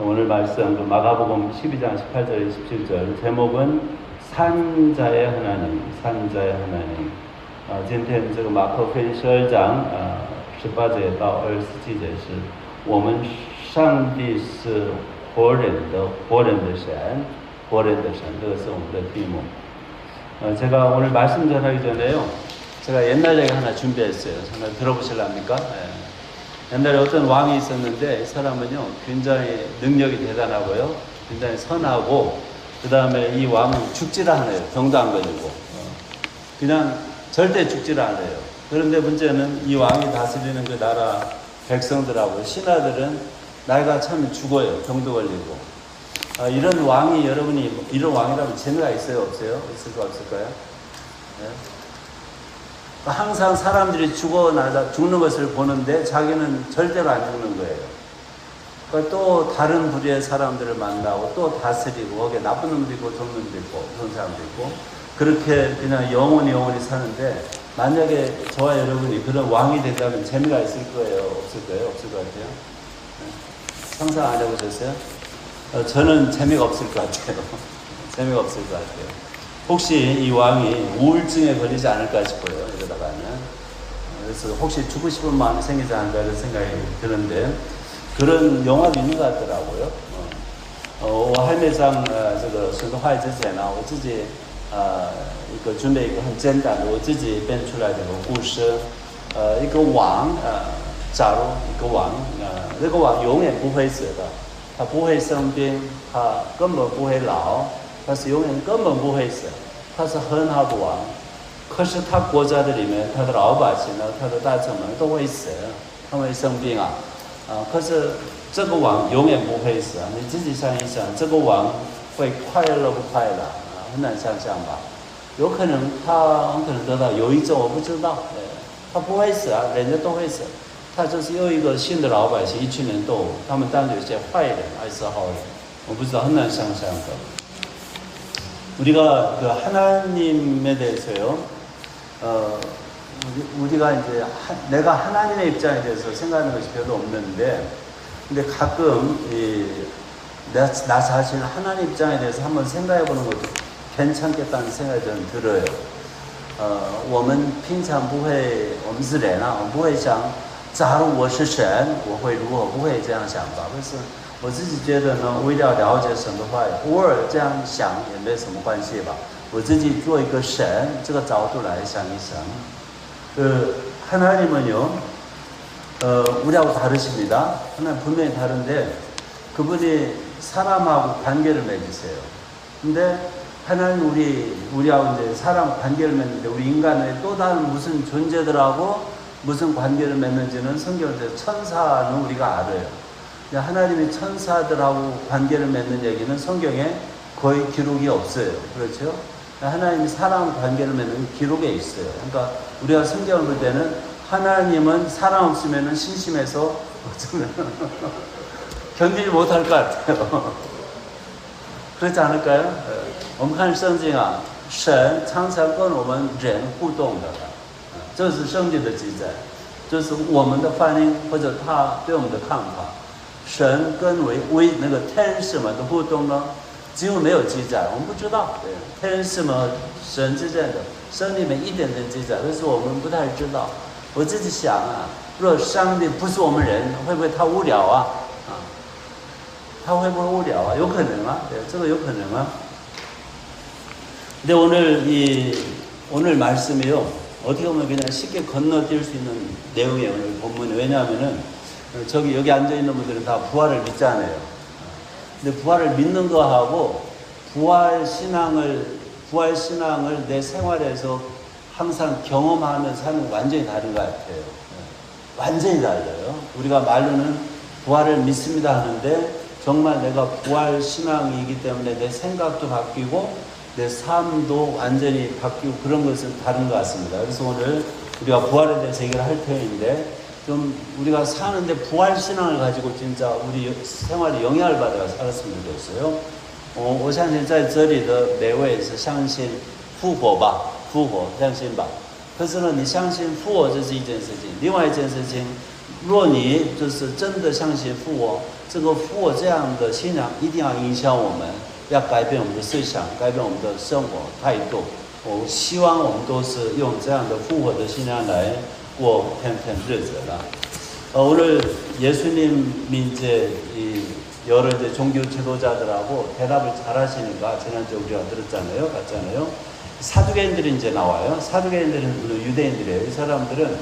오늘 말씀 마가복음 12장 18절 27절 제목은 산자의 하나님, 산자의 하나님. 今天这个马可福音12章18节到27节是我们上帝是活人的神，活人的神，这个是我们的题目。 제가 오늘 말씀 전하기 전에요, 제가 옛날 얘기 하나 준비했어요. 정말 들어보실랍니까? 옛날에 어떤 왕이 있었는데 이 사람은요 굉장히 능력이 대단하고요, 굉장히 선하고, 그 다음에 이 왕은 죽지를 않아요. 병도 안 걸리고 그냥 절대 죽지를 않아요. 그런데 문제는 이 왕이 다스리는 그 나라 백성들하고 신하들은 나이가 차면 죽어요. 병도 걸리고. 이런 왕이, 여러분이 이런 왕이라면 재미가 있어요, 없어요? 있을까 없을까요? 네? 항상 사람들이 죽는 것을 보는데 자기는 절대로 안 죽는 거예요. 그러니까 또 다른 부류의 사람들을 만나고 또 다스리고, 거기에 나쁜 놈도 있고 좋은 놈도 있고 좋은 사람도 있고, 그렇게 그냥 영원히 사는데, 만약에 저와 여러분이 그런 왕이 된다면 재미가 있을 거예요, 없을 거예요? 없을 것 같아요. 네? 상상 안 해보셨어요? 저는 재미가 없을 것 같아요. 재미가 없을 것 같아요. 혹시 이 왕이 우울증에 걸리지 않을까 싶어요, 이러다가는. 그래서 혹시 죽고 싶은 마음이 생기지 않을까 이런 생각이 드는데, 그런 영화도 있는 것 같더라고요. 我还没上这个神的话语之前呢，我自己准备一个很简单的我自己编出来的一个故事。一个王，假如一个王，那个王永远不会死的，他不会生病，他根本不会老，他是永远根本不会死，他是很好的王。可是他国家的里面，他的老百姓呢，他的大臣们都会死，他们会生病啊。可是这个王永远不会死啊！你自己想一想，这个王会快乐不快乐啊？很难想象吧？有可能他很可能得到忧郁症，我不知道。他不会死啊，人家都会死。他就是有一个新的老百姓，一群人都，他们当中有些坏人还是好人，我不知道，很难想象的。 우리가 그 하나님에 대해서요, 우리가 이제 내가 하나님의 입장에 대해서 생각하는 것이 별로 없는데, 근데 가끔 나 자신 하나님 입장에 대해서 한번 생각해 보는 것도 괜찮겠다는 생각이 저는 들어요. 我们平常不会，我们是人啊，我们不会想，假如我是神，我会如何？不会这样想吧？可是我自己觉得呢，为了了解神的话，偶尔这样想也没什么关系吧。我自己做一个神这个角度来想一想。 하나님은요, 우리하고 다르십니다. 하나님 분명히 다른데, 그분이 사람하고 관계를 맺으세요. 근데 하나님 우리하고 이제 사람 관계를 맺는데, 우리 인간의 또 다른 무슨 존재들하고 무슨 관계를 맺는지는 성경에서 천사는 우리가 알아요. 하나님이 천사들하고 관계를 맺는 얘기는 성경에 거의 기록이 없어요. 그렇죠? 하나님이 사람 관계를 맺는 기록에 있어요. 그러니까 우리가 성경을 볼 때는 하나님은 사람 없으면 심심해서 견디지 못할 것 같아요. 그렇지 않을까요? 我们看圣经啊，神常常跟我们人互动的，这是圣经的记载，这是我们的反应或者他对我们的看法。神跟那个天使们的互动呢？ 几乎没有记载，我们不知道。天使们和神之间的神里面一点点记载，但是我们不太知道。我自己想啊，若上帝不是我们人，会不会他无聊啊？他会不会无聊啊？有可能啊，这个有可能啊。근데 오늘 말씀이요, 어떻게 보면 그냥 쉽게 건너뛸 수 있는 내용이에요, 오늘 본문이. 왜냐하면은 여기 앉아 있는 분들은 다 부활을 믿잖아요. 근데 부활을 믿는 거하고 부활 신앙을 내 생활에서 항상 경험하면서 하는 거 완전히 다른 것 같아요. 완전히 달라요. 우리가 말로는 부활을 믿습니다 하는데, 정말 내가 부활 신앙이기 때문에 내 생각도 바뀌고 내 삶도 완전히 바뀌고 그런 것은 다른 것 같습니다. 그래서 오늘 우리가 부활에 대해서 얘기를 할 터인데, 좀 우리가 사는데 부활 신앙을 가지고 진짜 우리 생활에 영향을 받아 살았으면 좋겠어요. 我相信在这里的每位是相信复活吧，复活相信吧。可是呢，你相信复活这是一件事情，另外一件事情，若你就是真的相信复活，这个复活这样的信仰一定要影响我们，要改变我们的思想，改变我们的生活态度。我希望我们都是用这样的复活的信仰来过天天日子了。오늘 예수님 이제 여러 이제 종교 지도자들하고 대답을 잘하시니까 지난주에 우리가 들었잖아요, 봤잖아요. 사두개인들이 이제 나와요. 사두개인들은 유대인들이에요. 이 사람들은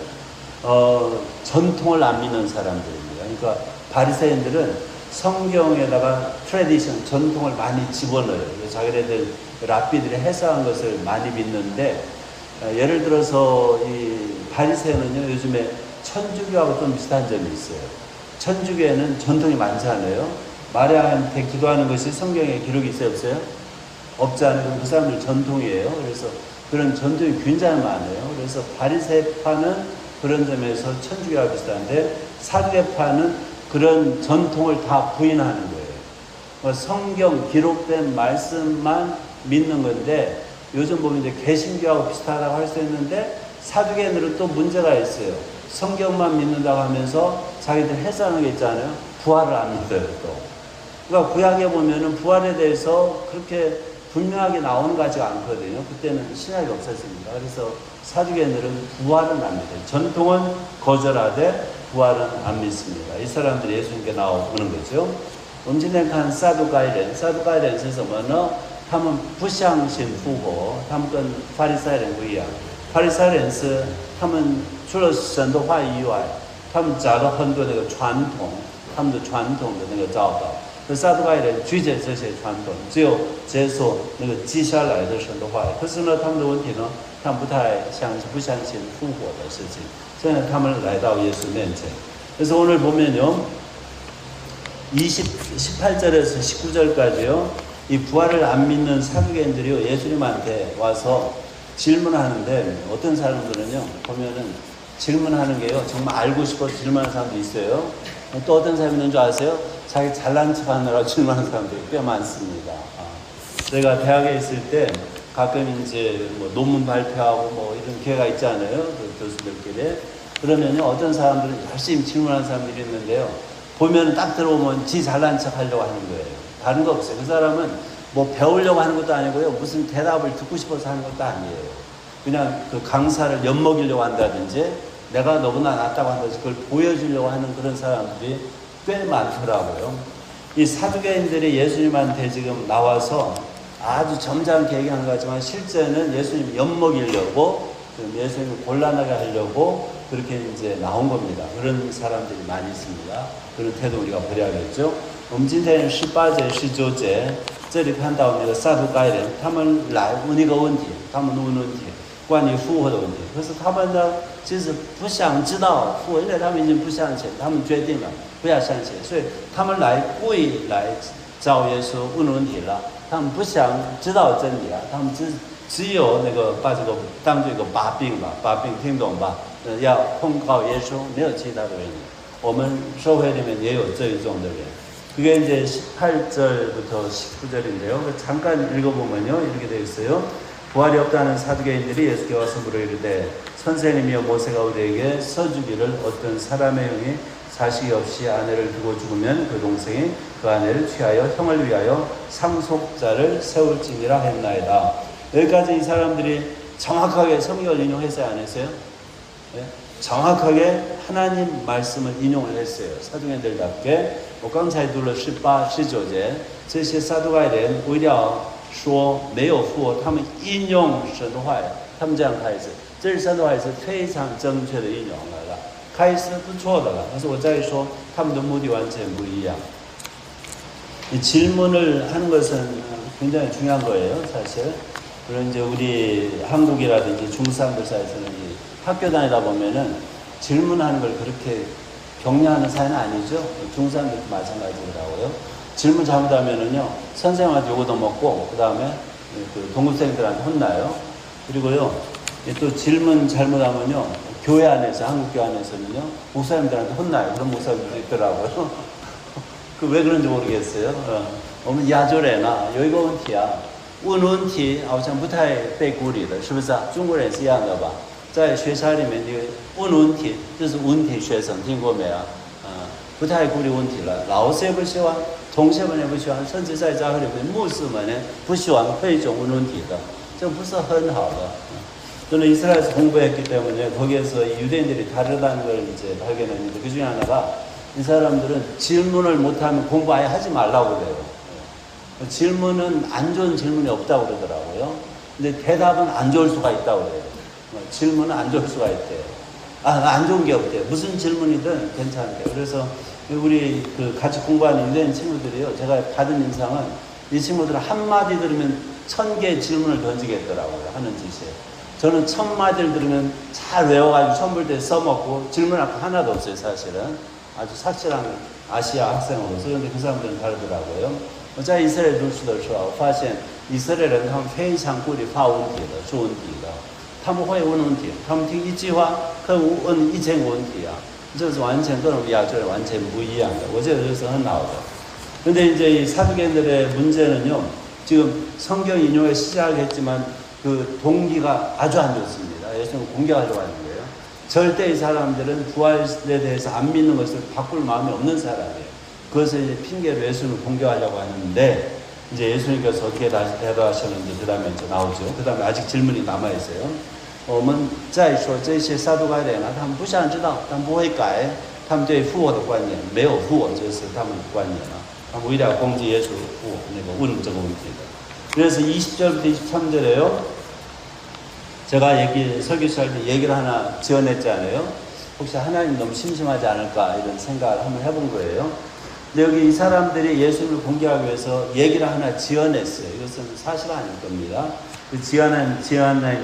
전통을 안 믿는 사람들입니다. 그러니까 바리새인들은 성경에다가 트래디션, 전통을 많이 집어넣어요. 자기네들 랍비들이 해석한 것을 많이 믿는데, 예를 들어서 이 바리새인은요, 요즘에 천주교하고 좀 비슷한 점이 있어요. 천주교에는 전통이 많잖아요. 마리아한테 기도하는 것이 성경에 기록이 있어요, 없어요? 없잖아요. 그 사람들 전통이에요. 그래서 그런 전통이 굉장히 많아요. 그래서 바리새파는 그런 점에서 천주교와 비슷한데, 사두개파는 그런 전통을 다 부인하는 거예요. 성경 기록된 말씀만 믿는 건데, 요즘 보면 이제 개신교하고 비슷하다고 할 수 있는데, 사두개인들은 또 문제가 있어요. 성경만 믿는다고 하면서 자기들 해석하는 게 있잖아요. 부활을 안 믿어요, 또. 그러니까 구약에 보면은 부활에 대해서 그렇게 분명하게 나오는 것 같지가 않거든요. 그때는 신약이 없었습니다. 그래서 사두개인들은 부활은 안 믿어요. 전통은 거절하되 부활은 안 믿습니다. 이 사람들이 예수님께 나오는 거죠. 我们今天看撒都该人，撒都该人是什么呢？他们不相信复活，他们跟法利赛人不一样。法利赛人是他们除了神的话以外，他们找了很多那个传统，他们的传统的那个教导。那撒都该人拒绝这些传统，只有接受那个记下来的神的话。可是呢，他们的问题呢，他们不相信复活的事情。现在他们来到耶稣面前。그래서 오늘 보면요, 18절에서 19절까지요, 이 부활을 안 믿는 사두개인들이 예수님한테 와서 질문하는데, 어떤 사람들은요, 보면은 질문하는 게요, 정말 알고 싶어서 질문하는 사람도 있어요. 또 어떤 사람이 있는 줄 아세요? 자기 잘난 척 하느라 질문하는 사람들이 꽤 많습니다. 제가 대학에 있을 때 가끔 이제 뭐 논문 발표하고 뭐 이런 기회가 있잖아요, 그 교수들끼리. 그러면요, 어떤 사람들은 열심히 질문하는 사람들이 있는데요, 보면 딱 들어오면 지 잘난 척 하려고 하는 거예요. 다른 거 없어요. 그 사람은 뭐 배우려고 하는 것도 아니고요, 무슨 대답을 듣고 싶어서 하는 것도 아니에요. 그냥 그 강사를 엿먹이려고 한다든지, 내가 너보다 낫다고 한다든지 그걸 보여주려고 하는 그런 사람들이 꽤 많더라고요. 이 사두개인들이 예수님한테 지금 나와서 아주 점잖게 얘기하는 것 같지만, 실제는 예수님 엿먹이려고, 예수님을 곤란하게 하려고 그렇게 이제 나온 겁니다. 그런 사람들이 많이 있습니다. 그런 태도 우리가 버려야겠죠. 我们今天18节、19节，这里看到那个撒都该人，他们来问一个问题，他们问问题，关于复活的问题。可是他们呢，其实不想知道复活，因为他们已经不相信，他们决定了不要相信，所以他们故意来找耶稣问问题了。他们不想知道真理啊，他们只有那个把这个当做一个把柄吧，把柄听懂吧？要控告耶稣，没有其他的原因。我们社会里面也有这一种的人。 그게 이제 18절부터 19절인데요. 잠깐 읽어보면요, 이렇게 되어 있어요. 부활이 없다는 사두개인들이 예수께 와서 물으이르되, 선생님이여, 모세가 우리에게 써주기를 어떤 사람의 형이 자식이 없이 아내를 두고 죽으면 그 동생이 그 아내를 취하여 형을 위하여 상속자를 세울지니라 했나이다. 여기까지 이 사람들이 정확하게 성경을 인용했어요, 안 했어요? 네? 정확하게 하나님 말씀을 인용을 했어요. 사두개인들답게. 我刚才读了18、19节，这些撒都该人为了说没有复活，他们引用神的话，他们这样开始，这是神的话是非常正确的引用来了，开始不错的了。但是我再说，他们的目的完全不一样。이 질문을 하는 것은 굉장히 중요한 거예요, 사실. 그런 이제 우리 한국이라든지 중국 사람들 사이에서는 이 학교 다니다 보면은 질문하는 걸 그렇게 격려하는 사회는 아니죠. 중국 사람들도 마찬가지더라고요. 질문 잘못하면은요, 선생님한테 요거도 먹고, 그 다음에 그 동급생들한테 혼나요. 그리고요, 또 질문 잘못하면요, 교회 안에서, 한국교회 안에서는요, 목사님들한테 혼나요. 그런 목사님들이 있더라고요. 그 왜 그런지 모르겠어요. 我们亚洲人啊，有一个问题啊，问问题好像不太被鼓励的，是不是啊？中国人是一样的吧？在学校里面，你问问题就是问题学生，听过没有？不太顾虑问题了。老师也不喜欢，同学们也不喜欢，甚至在教会里面牧师们呢不喜欢会种问问题的，这不是很好的。 저는 이스라엘에서 공부했기 때문에 거기에서 유대인들이 다르다는 걸 이제 발견했는데 그 중에 하나가 이 사람들은 질문을 못하면 공부 아예 하지 말라고 그래요. 질문은 안 좋은 질문이 없다고 그러더라고요. 근데 대답은 안 좋을 수가 있다고 그래요. 질문은 안 좋을 수가 있대요. 안 좋은 게 없대요. 무슨 질문이든 괜찮대요. 그래서 우리 그 같이 공부하는 유대인 친구들이요. 제가 받은 인상은 이 친구들은 한마디 들으면 1000개의 질문을 던지겠더라고요. 하는 짓이에요. 저는 1000마디를 들으면 잘 외워가지고 선볼 때 써먹고 질문 하나도 없어요, 사실은. 아주 확실한 아시아 학생으로서. 그런데 그 사람들은 다르더라고요. 我在以色列读书的时候，发现以色列人他们非常顾虑发问题的、出问题的，他们会问问题，他们听一句话可以问1000个问题啊，这是完全跟我们亚洲人完全不一样的。我觉得这是很好的。 근데 이제 이 사두개인들의 문제는요, 지금 성경 인용을 시작했지만 그 동기가 아주 안 좋습니다. 예수님 공격하려고 하는 거예요. 절대 이 사람들은 부활에 대해서 안 믿는 것을 바꿀 마음이 없는 사람이에요. 그것을 이제 핑계로 예수님을 공격하려고 하는데, 이제 예수님께서 어떻게 다시 대답하셨는지 그 다음에 이제 나오죠. 그 다음에 아직 질문이 남아있어요. 我们再说这些撒都该人啊，他们不想知道，他们不会改，他们对复活的观念没有复活，这是他们的观念啊。他们为了攻击耶稣复活，问这个问题的。 그래서 20절부터 23절에요. 제가 설교 시작할 때 얘기를 하나 지어냈잖아요. 혹시 하나님 너무 심심하지 않을까 이런 생각을 한번 해본 거예요. 근데 여기 이 사람들이 예수님을 공개하기 위해서 얘기를 하나 지어냈어요. 이것은 사실 아닐 겁니다. 그 지어낸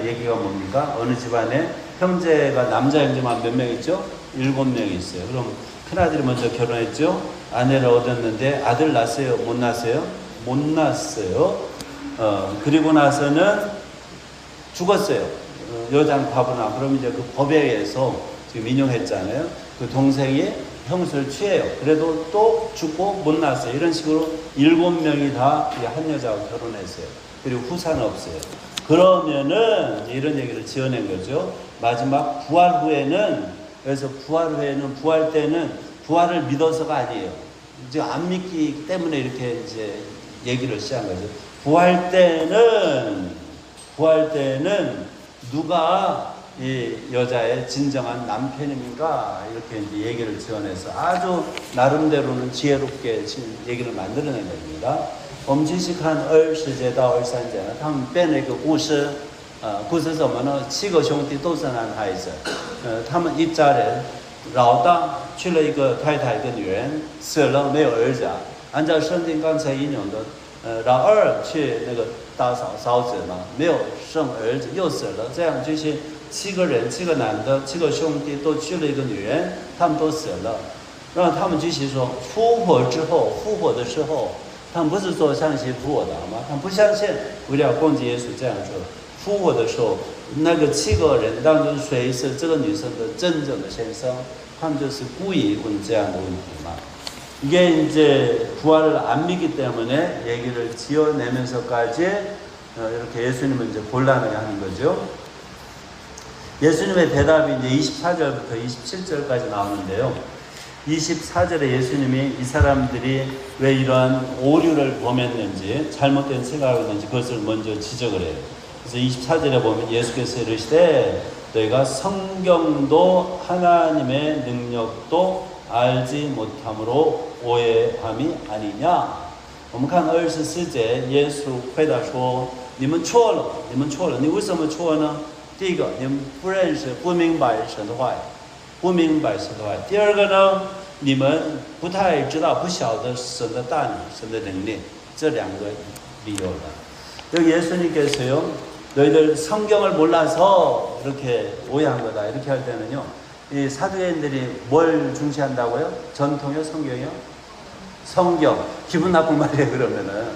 얘기가 뭡니까? 어느 집안에 형제가 남자 형제만 몇 명 있죠? 7명 있어요. 그럼 큰아들이 먼저 결혼했죠? 아내를 얻었는데 아들 낳았어요? 못 낳았어요? 못 낳았어요. 그리고 나서는 죽었어요. 여자는 과부나. 그럼 이제 그 법에 의해서 지금 인용했잖아요. 그 동생이 형수를 취해요. 그래도 또 죽고 못 낳았어요. 이런 식으로 7명이 다 한 여자하고 결혼했어요. 그리고 후사는 없어요. 그러면은 이런 얘기를 지어낸 거죠. 마지막 부활 후에는, 그래서 부활 후에는, 부활 때는 부활을 믿어서가 아니에요. 이제 안 믿기 때문에 이렇게 이제 얘기를 시작한 거죠. 부활 때는 누가 이 여자의 진정한 남편입니까? 이렇게 이제 얘기를 지어내서 아주 나름대로는 지혜롭게 얘기를 만들어낸 겁니다. 我们继续看20节到23节呢，他们编了一个故事，故事是什么呢？7个兄弟都是男孩子，他们一家人，老大娶了一个太太，一个女人，死了没有儿子啊。按照圣经刚才引用的。 老二去那个大嫂子嘛，没有生儿子，又死了。这样这些7个人，7个男的，7个兄弟都娶了一个女人，他们都死了。然后他们继续说，复活之后，复活的时候，他们不是说相信复活的吗？他们不相信，为了攻击耶稣这样说。复活的时候，那个7个人当中谁是这个女生的真正的先生？他们就是故意问这样的问题嘛。 이게 이제 부활을 안 믿기 때문에 얘기를 지어내면서까지 이렇게 예수님을 이제 곤란하게 하는 거죠. 예수님의 대답이 이제 24절부터 27절까지 나오는데요. 24절에 예수님이 이 사람들이 왜 이러한 오류를 범했는지, 잘못된 생각을 했는지 그것을 먼저 지적을 해요. 그래서 24절에 보면 예수께서 이르시되 너희가 성경도 하나님의 능력도 알지 못함으로 오해함이 아니냐. 我们看24节，耶稣回答说：“你们错了，你们错了。你为什么错呢？第一个，你们不认识、不明白神的话，不明白神的话。第二个呢，你们不太知道、不晓得神的大能、神的能力。这2个理由了。 여기 예수님께서요, 너희들 성경을 몰라서 이렇게 오해한 거다. 이렇게 할 때는요. 이 사두개인들이 뭘 중시한다고요? 전통이요? 성경이요? 성경. 기분 나쁜 말이에요, 그러면은.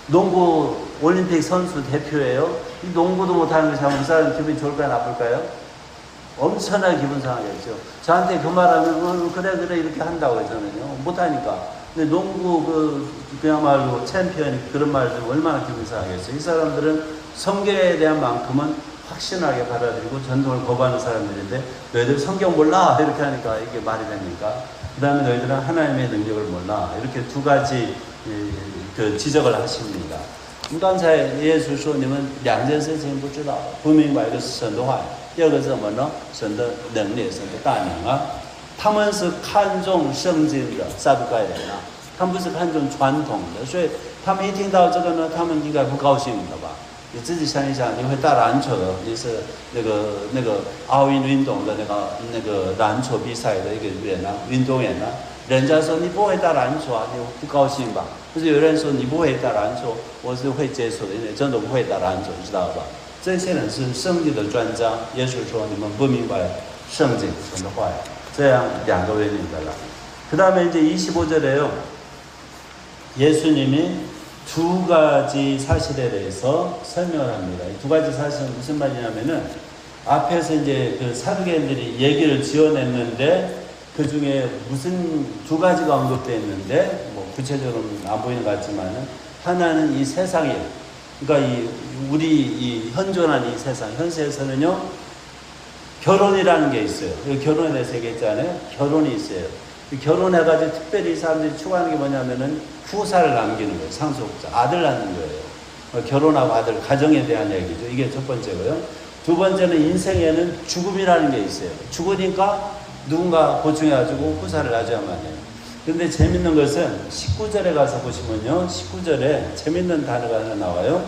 농구 올림픽 선수 대표예요? 이 농구도 못하는 것이 그 사람 기분이 좋을까요? 나쁠까요? 엄청나게 기분 상하겠죠. 저한테 그 말하면, 그래, 이렇게 한다고 저는요. 못하니까. 근데 농구 그야말로 챔피언이 그런 말 들으면 얼마나 기분 상하겠어요. 이 사람들은 성경에 대한 만큼은 확신하게 받아들이고 전통을 거부하는 사람들인데 너희들 성경 몰라? 이렇게 하니까 이게 말이 됩니까? 그 다음에 너희들은 하나님의 능력을 몰라. 이렇게 두 가지 그 지적을 하십니다. 刚才耶稣说你们两件事情不知道，不明白一个是神的话，第二个是什么呢？神的能力，神的大能啊。他们是看重圣经的撒都该人啊，他们不是看重传统的，所以他们一听到这个呢，他们应该不高兴的吧？你自己想一想，你会打篮球的，你是那个奥运运动的那个篮球比赛的一个运动员啊，人家说你不会打篮球啊，你不高兴吧？不是有人说你不会打篮球，我是会接受的，因为真的不会打篮球，知道吧？这些人是圣经的专家，耶稣说你们不明白圣经神的话呀，这样两个原因的了。그 다음에 이제 25절에요. 예수님이 두 가지 사실에 대해서 설명을 합니다. 이 두 가지 사실은 무슨 말이냐면은 앞에서 이제 그 사두개인들이 얘기를 지어냈는데 그 중에 무슨 두 가지가 언급되어 있는데 뭐 구체적으로는 안 보이는 것 같지만은 하나는 이 세상이에요. 그러니까 우리 이 현존한 이 세상, 현세에서는요 결혼이라는 게 있어요. 결혼에 대해서 얘기했잖아요. 결혼이 있어요. 결혼해가지고 특별히 이 사람들이 추구하는 게 뭐냐면은 후사를 남기는 거예요. 상속자, 아들 낳는 거예요. 결혼하고 아들, 가정에 대한 얘기죠. 이게 첫 번째고요. 두 번째는 인생에는 죽음이라는 게 있어요. 죽으니까 누군가 보충해가지고 후사를 놔줘야만 해요. 근데 재밌는 것은 19절에 가서 보시면요. 19절에 재밌는 단어가 하나 나와요.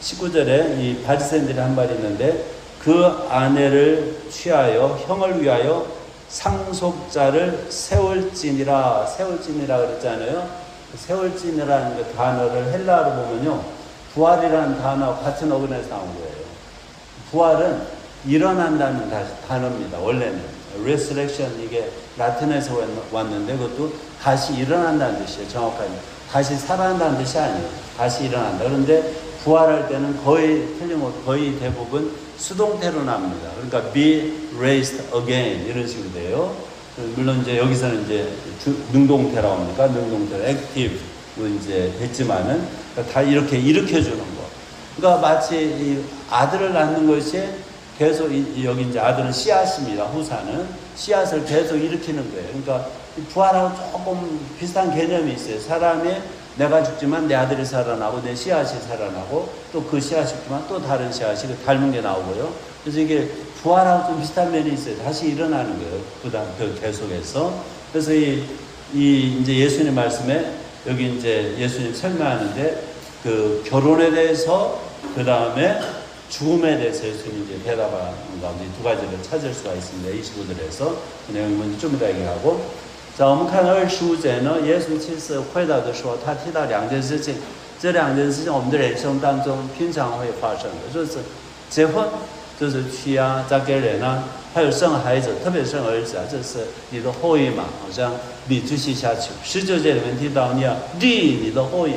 19절에 이 바리새인들이 한 말이 있는데 그 아내를 취하여 형을 위하여 상속자를 세울지니라 그랬잖아요. 세울지니라는 그 단어를 헬라어로 보면요. 부활이라는 단어와 같은 어근에서 나온 거예요. 부활은 일어난다는 단어입니다. 원래는. resurrection 이게 라틴에서 왔는데 그것도 다시 일어난다는 뜻이에요. 정확하게. 다시 살아난다는 뜻이 아니에요. 다시 일어난다. 그런데 부활할 때는 거의 대부분 수동태로 나옵니다. 그러니까 be raised again 이런 식으로 돼요. 물론 이제 여기서는 이제 능동태라고 합니까? 능동태로 active로 이제 했지만은 다 이렇게 일으켜주는 거. 그러니까 마치 이 아들을 낳는 것이 계속 여기 이제 아들은 씨앗입니다. 후사는 씨앗을 계속 일으키는 거예요. 그러니까 부활하고 조금 비슷한 개념이 있어요. 사람이 내가 죽지만 내 아들이 살아나고 내 씨앗이 살아나고 또 그 씨앗이 죽지만 또 다른 씨앗이 닮은 게 나오고요. 그래서 이게 부활하고 좀 비슷한 면이 있어요. 다시 일어나는 거예요. 그 계속해서. 그래서 이제 예수님 말씀에 여기 이제 예수님 설명하는데 그 결혼에 대해서 그 다음에 죽음에 대해서 예수님이 이제 대답하는 가운데 두 가지를 찾을 수가 있습니다. 25절에서 그 내용은 좀 이따 얘기하고. 在我们看25节呢，耶稣其实回答的时候，他提到两件事情，这两件事情我们的人生当中平常会发生的，就是结婚，就是娶啊、嫁给人啊，还有生孩子，特别生儿子啊，这是你的后裔嘛，好像你继续下去。19节里面提到你要立你的后裔，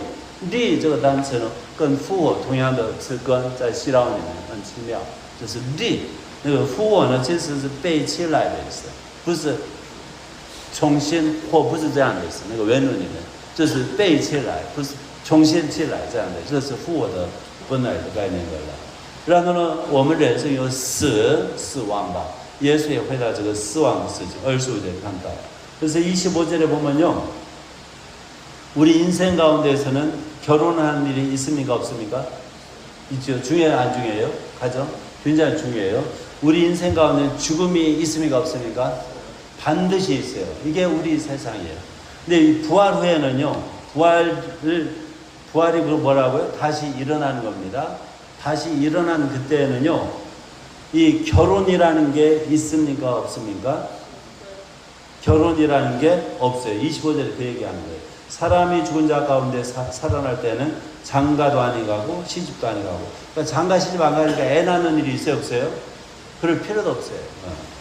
立这个单词呢，跟复活同样的词根，在希腊里面很奇妙，就是立。那个复活呢，其实是背起来的意思，不是重新或不是这样的意思。那个原文里面就是背起来，不是重新起来这样的，这是复活的本来的概念的了。然后呢，我们人生有死亡吧，耶稣也回答这个死亡的事情。25절에看到。 그래서 25절에 보면요, 우리 인생 가운데에서는 결혼하는 일이 있습니까, 없습니까? 있죠. 중요해요, 안 중요해요? 가정? 굉장히 중요해요. 우리 인생 가운데 죽음이 있습니까, 없습니까? 반드시 있어요. 이게 우리 세상이에요. 근데 이 부활 후에는요, 부활이 뭐라고요? 다시 일어나는 겁니다. 다시 일어난 그때는요, 이 결혼이라는 게 있습니까, 없습니까? 결혼이라는 게 없어요. 25절에 그 얘기하는 거예요. 사람이 죽은 자 가운데 살아날 때는 장가도 아니가고 시집도 아니가고. 그러니까 장가 시집 안 가니까 애 낳는 일이 있어요, 없어요? 그럴 필요도 없어요.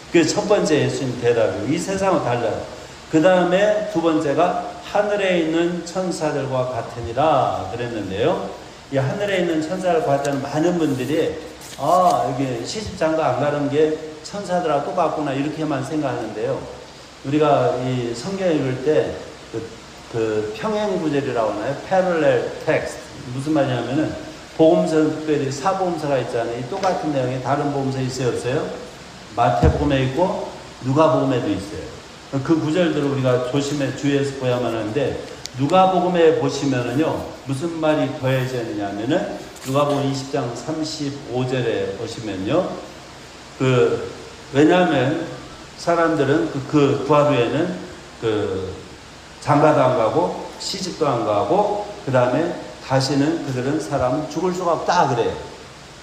그게 첫 번째 예수님 대답이에요. 이 세상은 달라요. 그 다음에 두 번째가 하늘에 있는 천사들과 같으니라 그랬는데요. 이 하늘에 있는 천사들과 같다는 많은 분들이 이게 시집장가 안 가는 게 천사들하고 똑같구나 이렇게만 생각하는데요. 우리가 이 성경 읽을 때 그 평행 구절이라고 하나요? parallel text. 무슨 말이냐면은 복음서는 특별히 사복음서가 있잖아요. 이 똑같은 내용이 다른 복음서에 있어요, 없어요? 마태복음에 있고 누가복음에도 있어요. 그 구절들을 우리가 조심해 주의해서 보야만 하는데, 누가복음에 보시면은요 무슨 말이 더해져 있느냐면은 누가복음 20장 35절에 보시면요, 왜냐하면 사람들은 그 부활 후에는 장가도 안 가고 시집도 안 가고 그 다음에 다시는 그들은 사람은 죽을 수가 없다 그래요.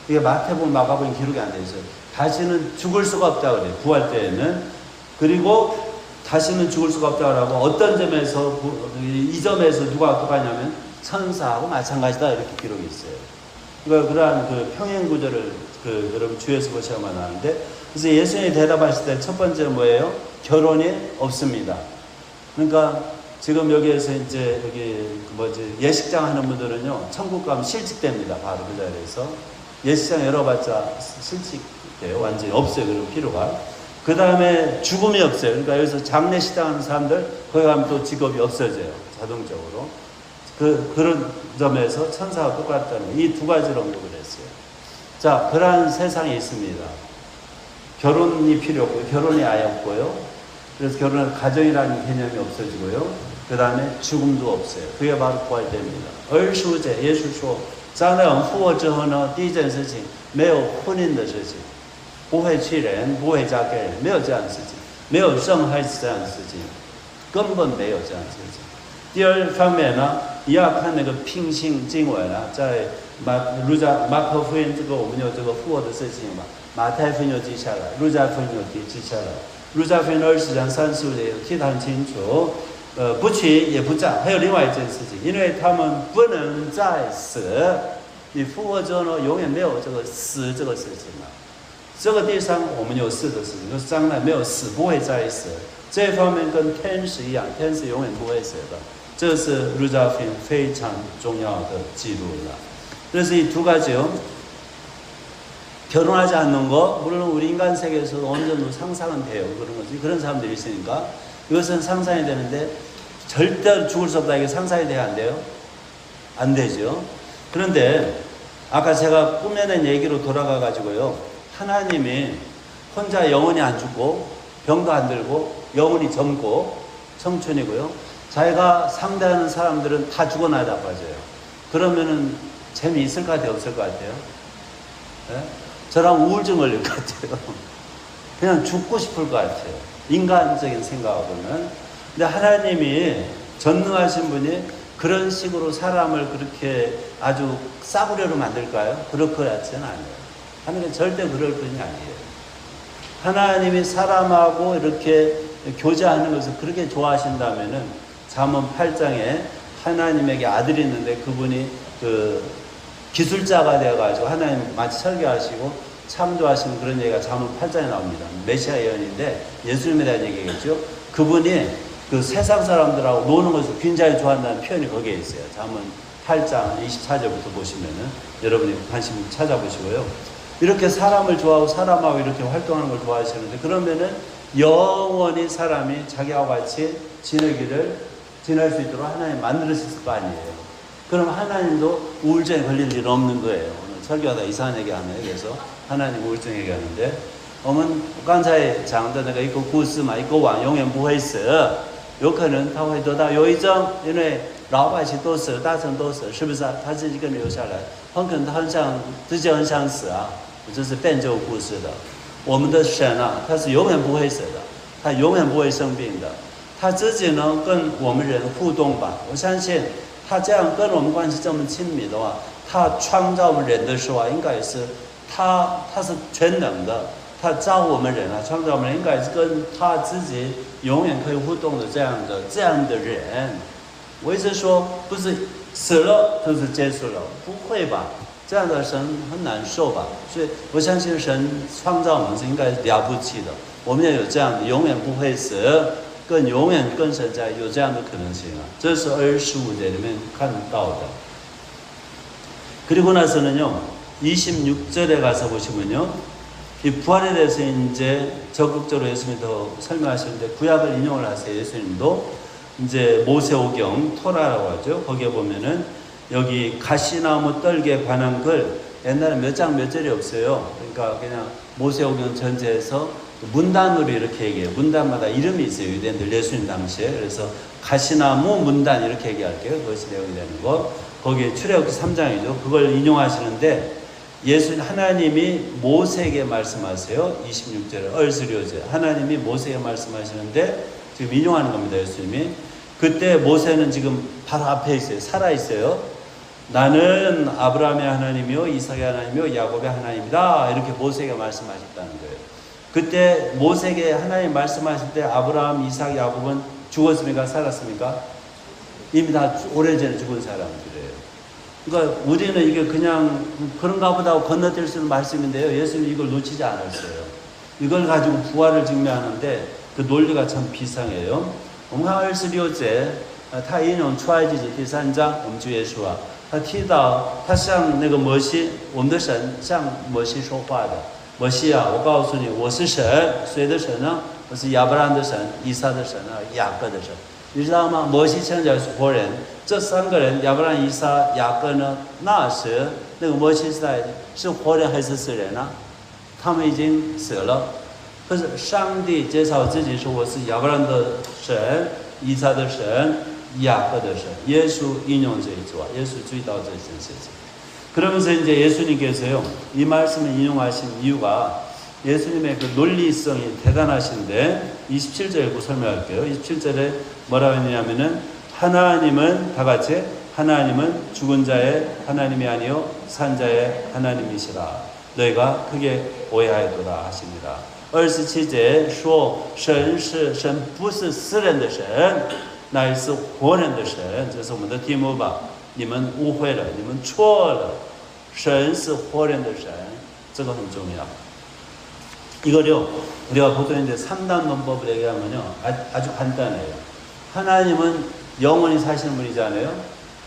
이게 마태복음 마가복음 기록이 안 돼 있어요. 다시는 죽을 수가 없다 그래요, 부활 때에는. 그리고 다시는 죽을 수가 없다고 어떤 점에서, 이 점에서 누가 똑같냐면 천사하고 마찬가지다 이렇게 기록이 있어요. 그러니까 그러한 평행 구조를 여러분 주의해서 보셔야만 하는데, 그래서 예수님이 대답하실 때 첫 번째는 뭐예요? 결혼이 없습니다. 그러니까 지금 여기에서 이제 예식장 하는 분들은요 천국 가면 실직됩니다. 바로 그 자리에서 예식장 열어봤자 실직돼요. 완전히 없어요. 그런 필요가. 그 다음에 죽음이 없어요. 그러니까 여기서 장례식장 하는 사람들 거기 가면 또 직업이 없어져요, 자동적으로. 그런 점에서 천사와 똑같다는 이 두 가지로 언급을 했어요. 자, 그러한 세상이 있습니다. 결혼이 필요 없고요, 결혼이 아예 없고요. 그래서 결혼은 가정이라는 개념이 없어지고요. 그 다음에 죽음도 없어요. 그게 바로 부활됩니다. 20节 예수说将来我们复活之后呢，第一件事情没有婚姻的事情，不会娶人，不会嫁给人，没有这样的事情，没有生孩子这样的事情，根本没有这样的事情。第二方面呢，你要看那个平行经文啊，在马可福音我们有这个复活的事情嘛，马太福音有记下来，路加福音有记下来，路加福音20章35节有提得很清楚。不娶也不嫁，还有另外一件事情，因为他们不能再死。你复活之后呢，永远没有这个死这个事情了。这个地上我们有死的事情，就是将来没有死，不会再死。这方面跟天使一样，天使永远不会死的。这是路加福音非常重要的记录了。그래서 이 두 가지요. 결혼하지 않는 거, 물론 우리 인간 세계에서 어느 정도 상상은 돼요. 그런 거지. 그런 사람들이 있으니까. 이것은 상상이 되는데 절대로 죽을 수 없다. 이게 상상이 돼야 안 돼요? 안 되죠. 그런데 아까 제가 꾸며낸 얘기로 돌아가 가지고요, 하나님이 혼자 영원히 안 죽고 병도 안 들고 영원히 젊고 청춘이고요, 자기가 상대하는 사람들은 다 죽어나야 빠져요. 그러면은 재미있을 것 같아요, 없을 것 같아요? 네? 저랑 우울증 걸릴 것 같아요. 그냥 죽고 싶을 것 같아요, 인간적인 생각하고는. 근데 하나님이 전능하신 분이 그런 식으로 사람을 그렇게 아주 싸구려로 만들까요? 그럴 것 같지는 않아요. 하나님은 절대 그럴 분이 아니에요. 하나님이 사람하고 이렇게 교제하는 것을 그렇게 좋아하신다면은 잠언 8장에 하나님에게 아들이 있는데 그분이 기술자가 되어가지고 하나님 마치 설계하시고 창조하시는 그런 얘기가 잠언 8장에 나옵니다. 메시아 예언인데 예수님에 대한 얘기겠죠. 그분이 세상 사람들하고 노는 것을 굉장히 좋아한다는 표현이 거기에 있어요. 잠언 8장 24절부터 보시면은 여러분이 관심 찾아보시고요. 이렇게 사람을 좋아하고 사람하고 이렇게 활동하는 걸 좋아하시는데, 그러면은 영원히 사람이 자기와 같이 지낼 수 있도록 하나님 만들으셨을 거 아니에요. 그럼 하나님도 우울증에 걸릴 일은 없는 거예요. 오늘 설교하다 이상한 얘기 하네요. 그래서 하나님 우울증 얘기하는데, 我们刚才讲的那个一个故事嘛，一个王永远不会死，有可能他会得到忧郁症，因为老百姓都死，大臣都死，是不是啊？他自己一个人留下来，很可能他自己很想死啊。这是编这个故事的。我们的神啊，他是永远不会死的，他永远不会生病的。他自己呢跟我们人互动吧，我相信他这样跟我们关系这么亲密的话，他创造我们人的时候啊，应该是他是全能的。他造我们人啊，创造我们人应该是跟他自己永远可以互动的这样的人。我一直说，不是死了就是结束了，不会吧？这样的神很难受吧？所以我相信神创造我们是应该了不起的。我们也有这样的永远不会死，跟永远跟神在有这样的可能性啊。这是25节里面看到的。그리고 나서는요, 26절에 가서 보시면요, 이 부활에 대해서 이제 적극적으로 예수님이 더 설명하시는데, 구약을 인용을 하세요. 예수님도 이제 모세오경 토라라고 하죠. 거기에 보면은 여기 가시나무 떨기에 관한 글 옛날에 몇 장 몇 절이 없어요. 그러니까 그냥 모세오경 전제에서 문단으로 이렇게 얘기해요. 문단마다 이름이 있어요. 유대인들 예수님 당시에. 그래서 가시나무 문단 이렇게 얘기할게요. 그것이 내용이 되는 거. 거기에 출애굽기 3장이죠. 그걸 인용하시는데 하나님이 모세에게 말씀하세요. 26절에 얼스리오제 하나님이 모세에게 말씀하시는데 지금 인용하는 겁니다. 예수님이. 그때 모세는 지금 바로 앞에 있어요. 살아 있어요. 나는 아브라함의 하나님이요 이삭의 하나님이요 야곱의 하나님이다. 이렇게 모세에게 말씀하셨다는 거예요. 그때 모세에게 하나님 말씀하실 때 아브라함, 이삭, 야곱은 죽었습니까? 살았습니까? 이미 다 오래전에 죽은 사람들이에요. 그러니까 우리는 이게 그냥 그런가 보다 하고 건너뛸 수 있는 말씀인데요. 예수님이 이걸 놓치지 않았어요. 이걸 가지고 부활을 증명하는데 그 논리가 참 비상해요. 我们看26节，他引用出埃及记第3章，我们主耶稣啊，他提到他向那个摩西，我们的神向摩西说话的。摩西啊，我告诉你，我是神，谁的神呢？我是亚伯拉罕的神、以撒的神啊、雅各的神。你知道吗？摩西称叫是活人，这3个人，亚伯拉罕、以撒、雅各呢？那时那个摩西时代是活人还是死人呢？他们已经死了。可是上帝介绍自己说我是亚伯拉罕的神、以撒的神、雅各的神。耶稣引用这一句话，耶稣注意到这件事情。 그러면서 이제 예수님께서요, 이 말씀을 인용하신 이유가 예수님의 그 논리성이 대단하신데 27절 읽고 설명할게요. 27절에 뭐라고 했냐면은 하나님은 다 같이 하나님은 죽은 자의 하나님이 아니요 산 자의 하나님이시라. 너희가 크게 오해하였도다 하십니다. 27节说神不是死人的神，乃是活人的神。这是我们的题目吧。 你们误会了，你们错了。神是活人的神，这个很重要。 이거요, 우리가 보통 이제 3단 논법을 얘기하면요, 아주 간단해요. 하나님은 영원히 사시는 분이잖아요.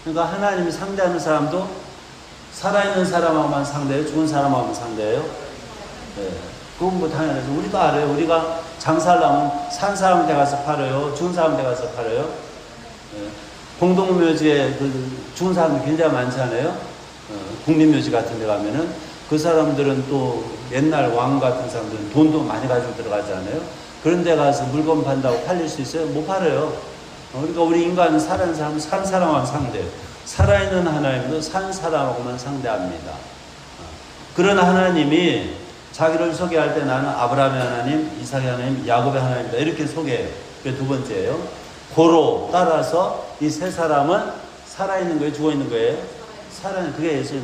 그러니까 하나님이 상대하는 사람도 살아있는 사람하고만 상대해요, 죽은 사람하고만 상대해요. 네. 그건 뭐 당연하죠. 우리도 알아요. 우리가 장사하려면 산 사람한테 가서 팔아요, 죽은 사람한테 가서 팔아요. 네. 공동묘지에 죽은 사람들 굉장히 많잖아요. 국립묘지 같은 데 가면은 그 사람들은 또 옛날 왕 같은 사람들은 돈도 많이 가지고 들어가잖아요. 그런 데 가서 물건 판다고 팔릴 수 있어요? 못 팔아요. 그러니까 우리 인간은 살아있는 사람은 산 사람하고 상대해요. 살아있는 하나님도 산 사람하고만 상대합니다. 그런 하나님이 자기를 소개할 때 나는 아브라함의 하나님, 이삭의 하나님, 야곱의 하나님이다. 이렇게 소개해요. 그게 두 번째예요. 고로 따라서 이 세 사람은 살아있는 거예요? 죽어있는 거예요? 살아있는, 그게 예수의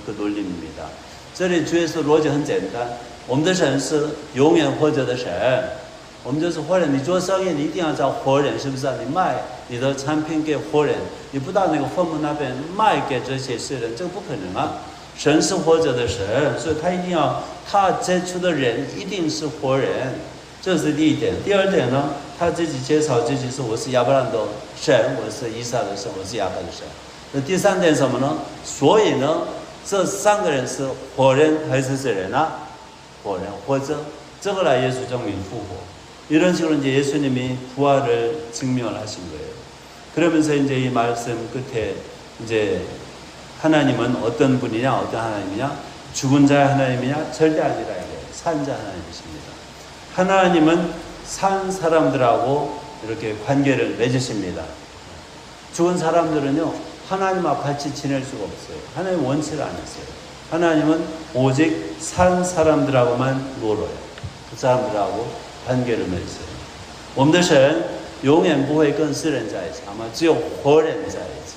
그 논리입니다. 这里主耶稣逻辑很简单，我们的神是永远活着的神，我们就是活人。你做生意，你一定要找活人，是不是？你卖你的产品给活人，你不到那个坟墓那边卖给这些世人，这个不可能啊。神是活着的神，所以他一定要他接触的人一定是活人，这是第一点。第二点呢，他自己介绍自己说我是亚伯拉罕的神，我是以撒的神，我是雅各的神。那第三点什么呢？所以呢，这3个人是活人还是死人啊？活人活着，这个来耶稣证明复活。 이런 식으로 이제 예수님이 부활을 증명을 하신 거예요. 그러면서 이제 이 말씀 끝에 이제 하나님은 어떤 분이냐, 어떤 하나님이냐, 죽은 자의 하나님이냐, 절대 아니라 이게 산 자 하나님이십니다. 하나님은 산 사람들하고 이렇게 관계를 맺으십니다. 죽은 사람들은요, 하나님 앞 같이 지낼 수가 없어요. 하나님 원치를 안 했어요. 하나님은 오직 산 사람들하고만 놀아요. 그 사람들하고 관계를 맺어요. 我们的神永远不会跟世人在一起，只有活人在一起。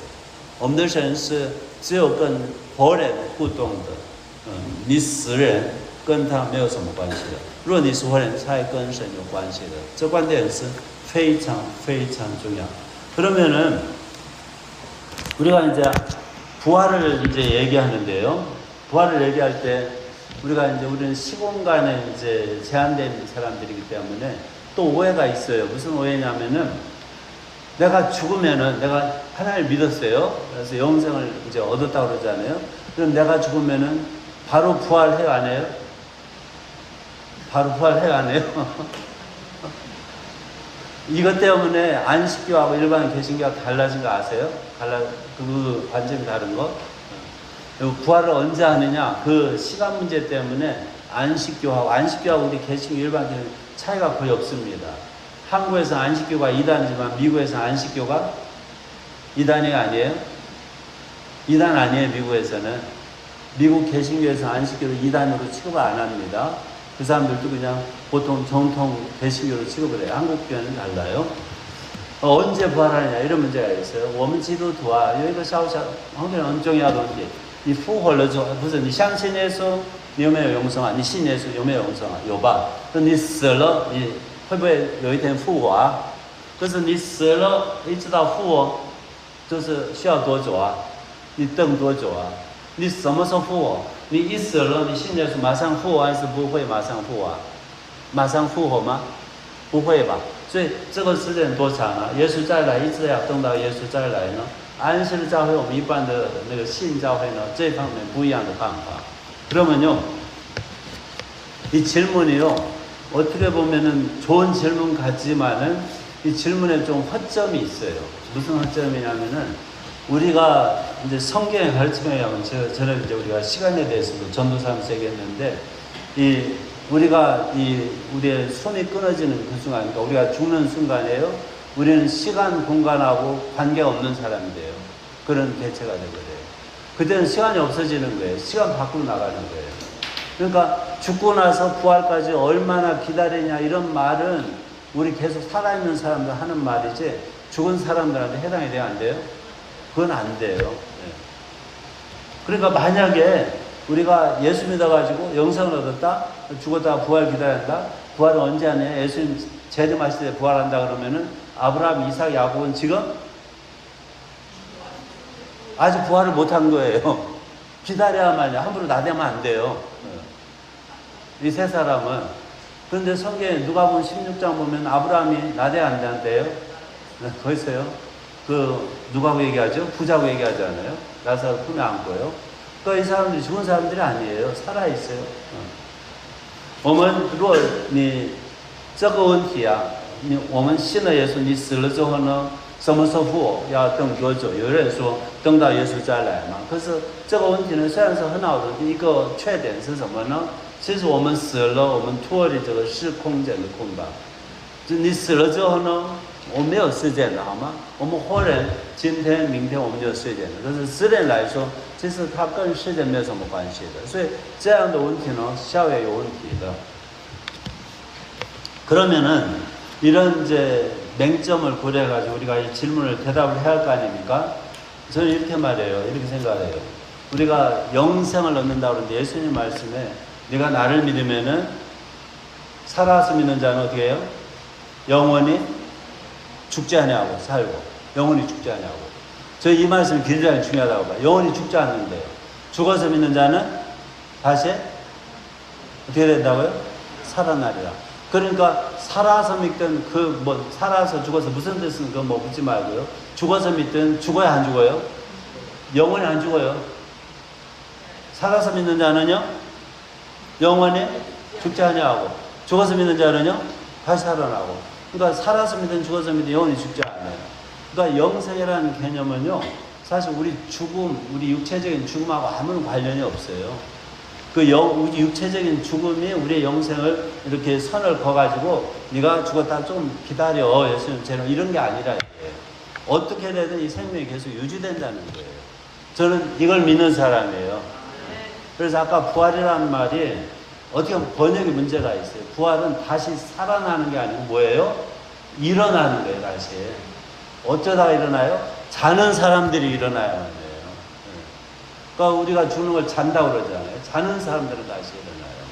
我们的神是只有跟活人互动的，你死人跟他没有什么关系的。如果你是活人，才跟神有关系的。这观点是非常非常重要。 그러면은 우리가 이제 부활을 이제 얘기하는데요. 부활을 얘기할 때 우리가 이제 우리는 시공간에 이제 제한된 사람들이기 때문에 또 오해가 있어요. 무슨 오해냐면은 내가 죽으면은 내가 하나님을 믿었어요. 그래서 영생을 이제 얻었다고 그러잖아요. 그럼 내가 죽으면은 바로 부활해요, 안 해요? 바로 부활해요, 안 해요? 이것 때문에 안식교하고 일반 개신교가 달라진 거 아세요? 그 관점이 다른 거? 부활을 언제 하느냐? 그 시간 문제 때문에 안식교하고 우리 개신교 일반 개신교 차이가 거의 없습니다. 한국에서 안식교가 2단이지만 미국에서 안식교가 2단이 아니에요? 2단 아니에요, 미국에서는. 미국 개신교에서 안식교를 2단으로 취급을 안 합니다. 그 사람들도 그냥 보통 정통 개신교로 취급을 해요. 한국 교회는 달라요. 언제 부활하느냐 이런 문제가 있어요. 我们基督徒啊有一个很重要的问题，你复活了之后，不是你相信耶稣，你有没有永生啊？你信耶稣有没有永生啊？有吧？那你死了，你会不会有一天复活啊？可是你死了，一直到复活，就是需要多久啊？你等多久啊？你什么时候复活？你一死了，你信耶稣马上复活还是不会马上复活啊？马上复活吗？不会吧？所以这个时间多长啊？耶稣再来一直要等到耶稣再来呢？安息日教会我们一般的那个信教会呢，这方面不一样的看法。그러면요, 이 질문이요, 어떻게 보면은 좋은 질문 같지만은 이 질문에 좀 허점이 있어요. 무슨 허점이냐면은 우리가 이제 성경의 가르침에 의하면 저는 이제 우리가 시간에 대해서도 전도사하면서 얘기했는데 우리가 우리의 손이 끊어지는 그 순간, 그러니까 우리가 죽는 순간에요, 우리는 시간, 공간하고 관계가 없는 사람이 돼요. 그런 개체가 되거든요. 그때는 시간이 없어지는 거예요. 시간 밖으로 나가는 거예요. 그러니까 죽고 나서 부활까지 얼마나 기다리냐 이런 말은 우리 계속 살아있는 사람들 하는 말이지 죽은 사람들한테 해당이 돼요, 안 돼요? 그건 안 돼요. 네. 그러니까 만약에 우리가 예수 믿어가지고 영생을 얻었다, 죽었다가 부활 기다린다, 부활은 언제 하냐? 예수님 재림하실 때 부활한다 그러면은 아브라함, 이삭, 야곱은 지금 아직 부활을 못한 거예요. 기다려야만요. 함부로 나대면 안 돼요. 이 세 사람은. 그런데 성경에 누가복음 16장 보면 아브라함이 나대한다는데요. 거기서요. 누가고 얘기하죠? 부자고 얘기하잖아요. 나사로 품에 안고요. 그러니까 이 사람들이 죽은 사람들이 아니에요. 살아있어요. 我们如果你这个问题啊，我们信了耶稣，你死了之后呢，什么时候复活？要等多久？有人说等到耶稣再来嘛。可是这个问题呢，虽然是很好的一个缺点是什么呢？其实我们死了，我们脱离这个时空间的捆绑。就你死了之后呢，我们没有时间的好吗？我们活人今天、明天我们就有时间了。可是时间来说，其实它跟时间没有什么关系的。所以这样的问题呢，效也有问题的。 그러면은 이런 이제 맹점을 고려해가지고 우리가 이 질문을 대답을 해야 할 거 아닙니까? 저는 이렇게 말해요. 이렇게 생각해요. 우리가 영생을 얻는다고 그러는데 예수님 말씀에 네가 나를 믿으면은 살아서 믿는 자는 어떻게 해요? 영원히 죽지 아니하고 살고 영원히 죽지 아니하고. 저 이 말씀이 굉장히 중요하다고 봐요. 영원히 죽지 않는데요. 죽어서 믿는 자는 다시 어떻게 된다고요? 살아나리라. 그러니까 살아서 믿든 살아서 죽어서 무슨 뜻은 그거 뭐 묻지 말고요. 죽어서 믿든 죽어야 안 죽어요? 영원히 안 죽어요. 살아서 믿는 자는요? 영원히 죽지 아니하고 죽어서 믿는 자는요? 다시 살아나고. 그러니까 살아서 믿든 죽어서 믿든 영원히 죽지 않아요. 그러니까 영생이라는 개념은요. 사실 우리 육체적인 죽음하고 아무런 관련이 없어요. 우리 육체적인 죽음이 우리의 영생을 이렇게 선을 그어가지고 네가 죽었다 좀 기다려 예수님처럼 이런 게 아니라 이게 어떻게 되든 이 생명이 계속 유지된다는 거예요. 저는 이걸 믿는 사람이에요. 그래서 아까 부활이라는 말이 어떻게 보면 번역이 문제가 있어요. 부활은 다시 살아나는 게 아니고 뭐예요? 일어나는 거예요. 다시. 어쩌다가 일어나요? 자는 사람들이 일어나야만 해요. 그러니까 우리가 죽는 걸 잔다고 그러잖아요. 자는 사람들은 다시 일어나요.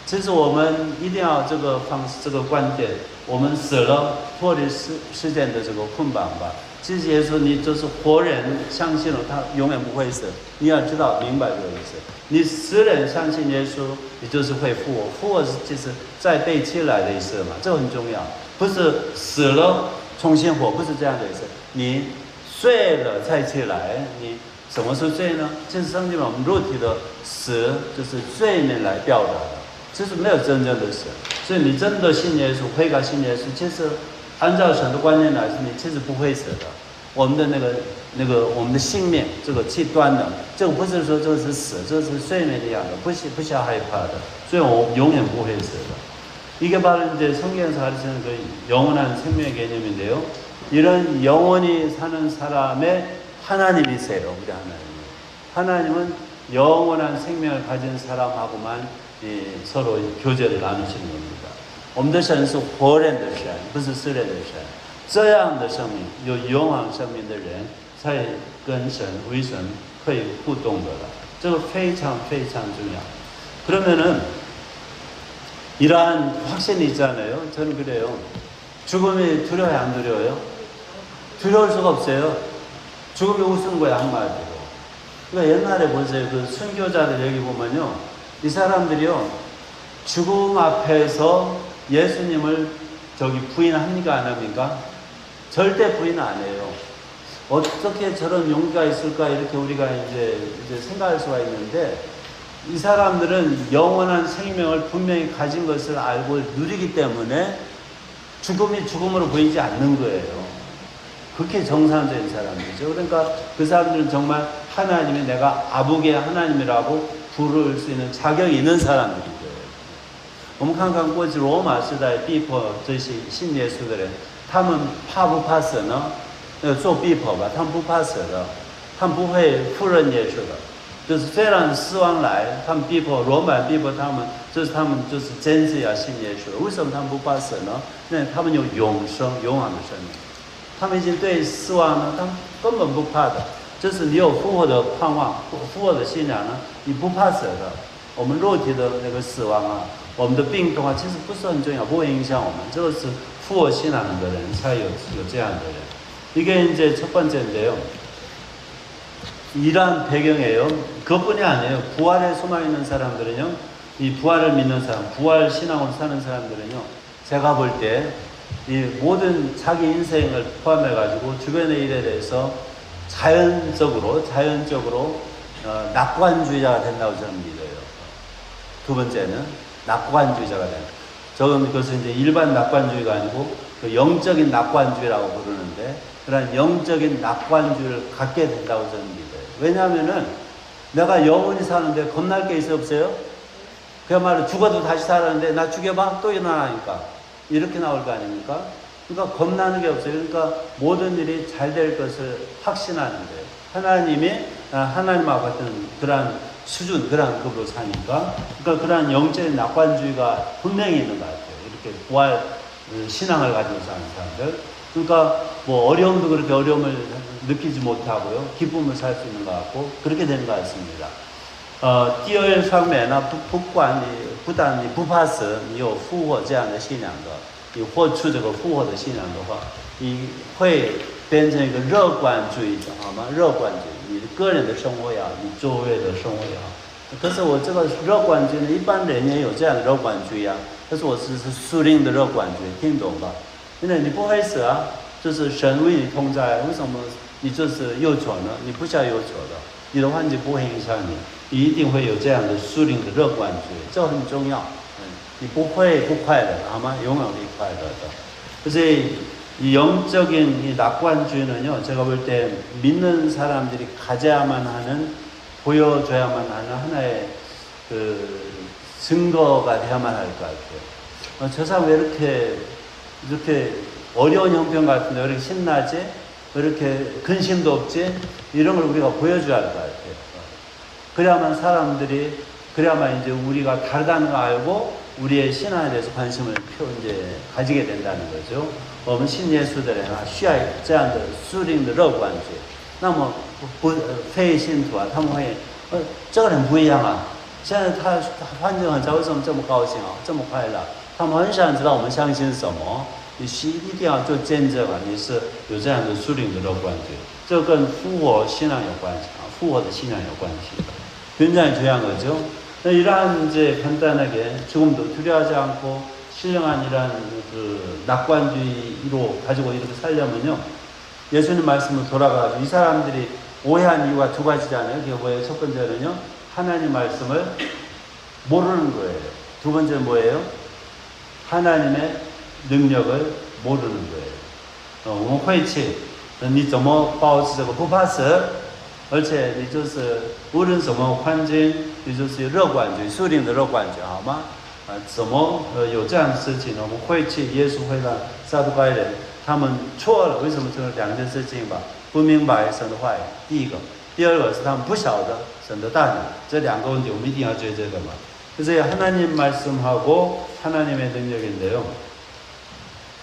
这是我们一定要这个方式这个观点我们死了脱离世间的这个捆绑吧。其实耶稣你就是活人相信了他永远不会死。你要知道明白这个意思。你死人相信耶稣你就是会复活。复活是就是再被起来的意思嘛。这很重要。不是死了重新活，不是这样的意思。你睡了再起来，你 什么是罪呢？这是圣经我们肉体的死，就是罪名来表达的，这是没有真正的死。所以你真的信耶稣，悔改信耶稣，其实按照神的观念来说，你其实不会死的。我们的我们的性命，这个器官的，这个不是说这是死，这是睡眠一样的，不需要害怕的。所以我永远不会死的。이게 바로 이제 성경에서 가르치는 그 영원한 생명의 개념인데요. 이런 영원히 사는 사람의 하나님이세요. 우리 하나님은 영원한 생명을 가진 sa람하고만 서로 교제를 나누시는 겁니다. 我们的神是活人的神，不是死人的神。这样的生命，有永恒生命的人，才跟神为神可以互动的了。这个非常非常重要。그러면은 이러한 확신이 있잖아요. 저는 그래요. 죽음이 두려워요, 안 두려워요? 두려울 수가 없어요. 죽음이 우스운 거야, 한마디로. 그러니까 옛날에 보세요. 그 순교자들 얘기 보면요. 이 사람들이요. 죽음 앞에서 예수님을 부인합니까, 안 합니까? 절대 부인 안 해요. 어떻게 저런 용기가 있을까, 이렇게 우리가 이제 생각할 수가 있는데, 이 사람들은 영원한 생명을 분명히 가진 것을 알고 누리기 때문에 죽음이 죽음으로 보이지 않는 거예요. 그렇게 정상적인 사람이죠. 그러니까 그 사람들은 정말 하나님이 내가 아부의 하나님이라고 부를 수 있는 자격이 있는 사람들이죠. 我们看看过去罗马时代逼迫这些信耶稣的人，他们怕不怕死呢？做逼迫吧，他们不怕死的，他们不会否认耶稣的。就是虽然死亡来，他们逼迫罗马逼迫他们，他们坚持要信耶稣。为什么他们不怕死呢？因为他们有永生、永恒的生命。他们已经对死亡呢，他们根本不怕的。就是你有复活的盼望、复活的信仰呢，你不怕死的。我们肉体的死亡啊，我们的病痛啊，其实不是很重要，不会影响我们。这个是复活信仰的人才有这样的人。이게 이제 첫 번째인데요. 이러한 배경이에요. 그것뿐이 아니에요. 부활에 소망 있는 사람들은요, 이 부활을 믿는 사람, 부활 신앙으로 사는 사람들은요, 제가 볼 때 이 모든 자기 인생을 포함해가지고 주변의 일에 대해서 자연적으로 낙관주의자가 된다고 저는 믿어요. 두 번째는 낙관주의자가 된다. 저는 그것은 이제 일반 낙관주의가 아니고 그 영적인 낙관주의라고 부르는데, 그런 영적인 낙관주의를 갖게 된다고 저는 믿어요. 왜냐하면은 내가 영원히 사는데 겁날 게 있어 없어요? 그야말로 죽어도 다시 살았는데 나 죽여봐 또 일어나니까 이렇게 나올 거 아닙니까? 그러니까 겁나는 게 없어요. 그러니까 모든 일이 잘 될 것을 확신하는 거예요. 하나님이 하나님과 같은 그러한 수준, 그러한 급으로 사니까, 그러니까 그러한 영적인 낙관주의가 분명히 있는 것 같아요. 이렇게 부활 신앙을 가지고 사는 사람들. 그러니까 뭐 어려움도 그렇게 어려움을 느끼지 못하고요, 기쁨을 살 수 있는 것 같고 그렇게 되는 것 같습니다. 第二方面呢，不但你不怕死，你有复活这样的信仰的，你活出这个复活的信仰的话，你会变成一个乐观主义者，好吗？乐观主义，你个人的生活也好，你周围的生活也好。可是我这个乐观主义呢，一般人也有这样的乐观主义啊，但是我是属灵的乐观主义，听懂吧？因为你不会死啊，就是神为你同在，为什么你就是有仇呢？你不需要有仇的，你的环境不会影响你，你一定会有这样的属灵的乐观主义，这很重要。你不会不快乐，好吗？永远会快乐的。그래서 이 영적인 이 낙관주의는요, 제가 볼 때 믿는 사람들이 가져야만 하는, 보여줘야만 하는 하나의 그 증거가 돼야만 할 것 같아요. 저 사람 왜 이렇게 어려운 형편 같은데 왜 이렇게 신나지? 왜 이렇게 근심도 없지? 이런 걸 우리가 보여줘야 할 것 같아요. 그래야만 이제 우리가 다르다는 걸 알고 우리의 신앙에 대해서 관심을 이제 가지게 된다는 거죠. 我们信耶稣的人啊，需要这样的属灵的乐观主义。那么非信徒啊，他们会，这个人不一样啊，现在他环境很差，为什么这么高兴啊，这么快乐？他们很想知道我们相信什么。你一定要做见证啊，你是有这样的属灵的乐观主义，这跟复活信仰有关系啊，复活的信仰有关系。 굉장히 중요한 거죠. 이러한 이제 간단하게 죽음도 두려워하지 않고 신령한 이러한 그 낙관주의로 가지고 이렇게 살려면요, 예수님 말씀으로 돌아가가지고 이 사람들이 오해한 이유가 두 가지잖아요. 그게 뭐예요? 첫 번째는요, 하나님 말씀을 모르는 거예요. 두 번째는 뭐예요? 하나님의 능력을 모르는 거예요. 我们会去，你怎么保持这个不怕死？而且你就是无论什么环境，你就是乐观觉，树林的乐观觉，好吗？怎么有这样的事情呢？我们会去，耶稣会让撒都该人他们错了，为什么这两件事情吧？不明白神的话语，第一个，第二个是他们不晓得神的大能，这两个问题我们一定要解决的嘛。그래서 하나님 말씀하고 하나님의 능력인데요.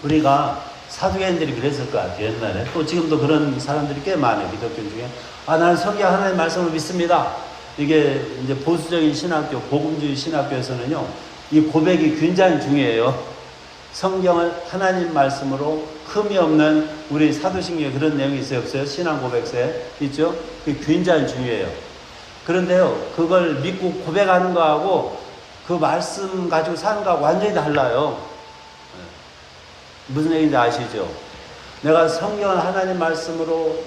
우리가 사두개인들이 그랬을 것 같아요. 옛날에. 또 지금도 그런 사람들이 꽤 많아요. 기독교 중에. 나는 성경 하나님 말씀을 믿습니다. 이게 이제 보수적인 신학교, 복음주의 신학교에서는요. 이 고백이 굉장히 중요해요. 성경을 하나님 말씀으로 흠이 없는 우리 사도신경에 그런 내용이 있어요? 없어요? 신앙 고백서에 있죠? 그게 굉장히 중요해요. 그런데요. 그걸 믿고 고백하는 거하고 그 말씀 가지고 사는 거하고 완전히 달라요. 무슨 얘기인지 아시죠? 내가 성경을 하나님 말씀으로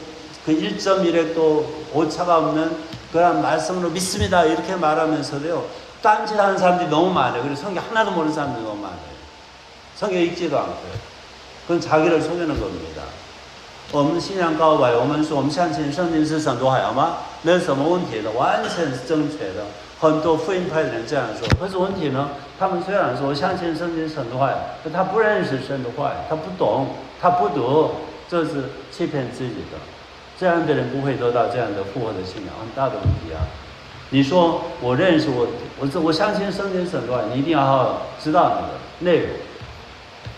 그 1.1획도 오차가 없는 그런 말씀으로 믿습니다. 이렇게 말하면서도요. 딴짓하는 사람들이 너무 많아요. 그리고 성경 하나도 모르는 사람들이 너무 많아요. 성경 읽지도 않고요. 그건 자기를 속이는 겁니다. 我们信仰告白，我们说我们相信圣经是神的话，好吗？没有什么问题的，完全是正确的。很多福音派的人这样说，可是问题呢？他们虽然说我相信圣经是神的话，但他不认识神的话，他不懂，他不读，这是欺骗自己的。这样的人不会得到这样的复活的信仰，很大的问题啊！你说我认识我相信圣经是神的话，你一定要好好知道那个内容。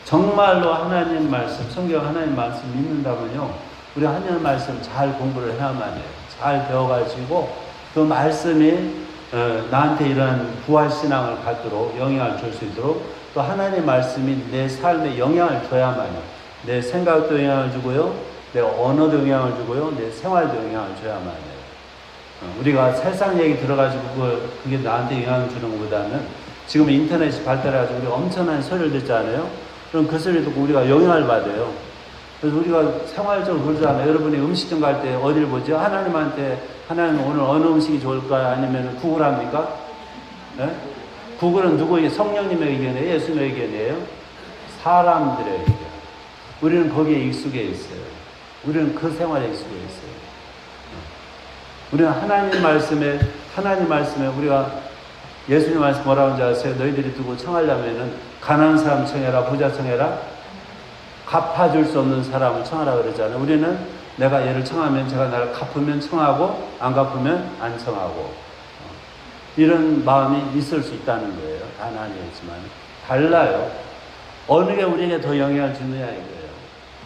정말로 하나님 말씀, 성경 하나님 말씀 믿는다면요, 우리 하나님 말씀 잘 공부를 해야만 해요. 잘 배워가지고 그 말씀이 나한테 이런 부활신앙을 갖도록 영향을 줄 수 있도록 또 하나님 말씀이 내 삶에 영향을 줘야만 해요. 내 생각도 영향을 주고요, 내 언어도 영향을 주고요, 내 생활도 영향을 줘야만 해요. 우리가 세상 얘기 들어가지고 그게 나한테 영향을 주는 것보다는 지금 인터넷이 발달해가지고 우리가 엄청난 소리를 듣잖아요. 그럼 그 소리 듣고 우리가 영향을 받아요. 그래서 우리가 생활적으로 그러잖아요. 여러분이 음식점 갈 때 어디를 보죠? 하나님한테 하나님 오늘 어느 음식이 좋을까요? 아니면 구글 합니까? 네? 구글은 누구에게? 성령님의 의견이에요? 예수님의 의견이에요? 사람들의 의견. 우리는 거기에 익숙해 있어요. 우리는 그 생활에 익숙해 있어요. 우리는 하나님 말씀에 우리가 예수님 말씀 뭐라고 하는지 아세요? 너희들이 두고 청하려면은 가난한 사람 청해라, 부자 청해라, 갚아줄 수 없는 사람을 청하라 그러잖아요. 우리는 내가 얘를 청하면 제가 나를 갚으면 청하고 안 갚으면 안 청하고 이런 마음이 있을 수 있다는 거예요. 단 아니었지만 달라요. 어느 게 우리에게 더 영향을 주느냐 이거예요.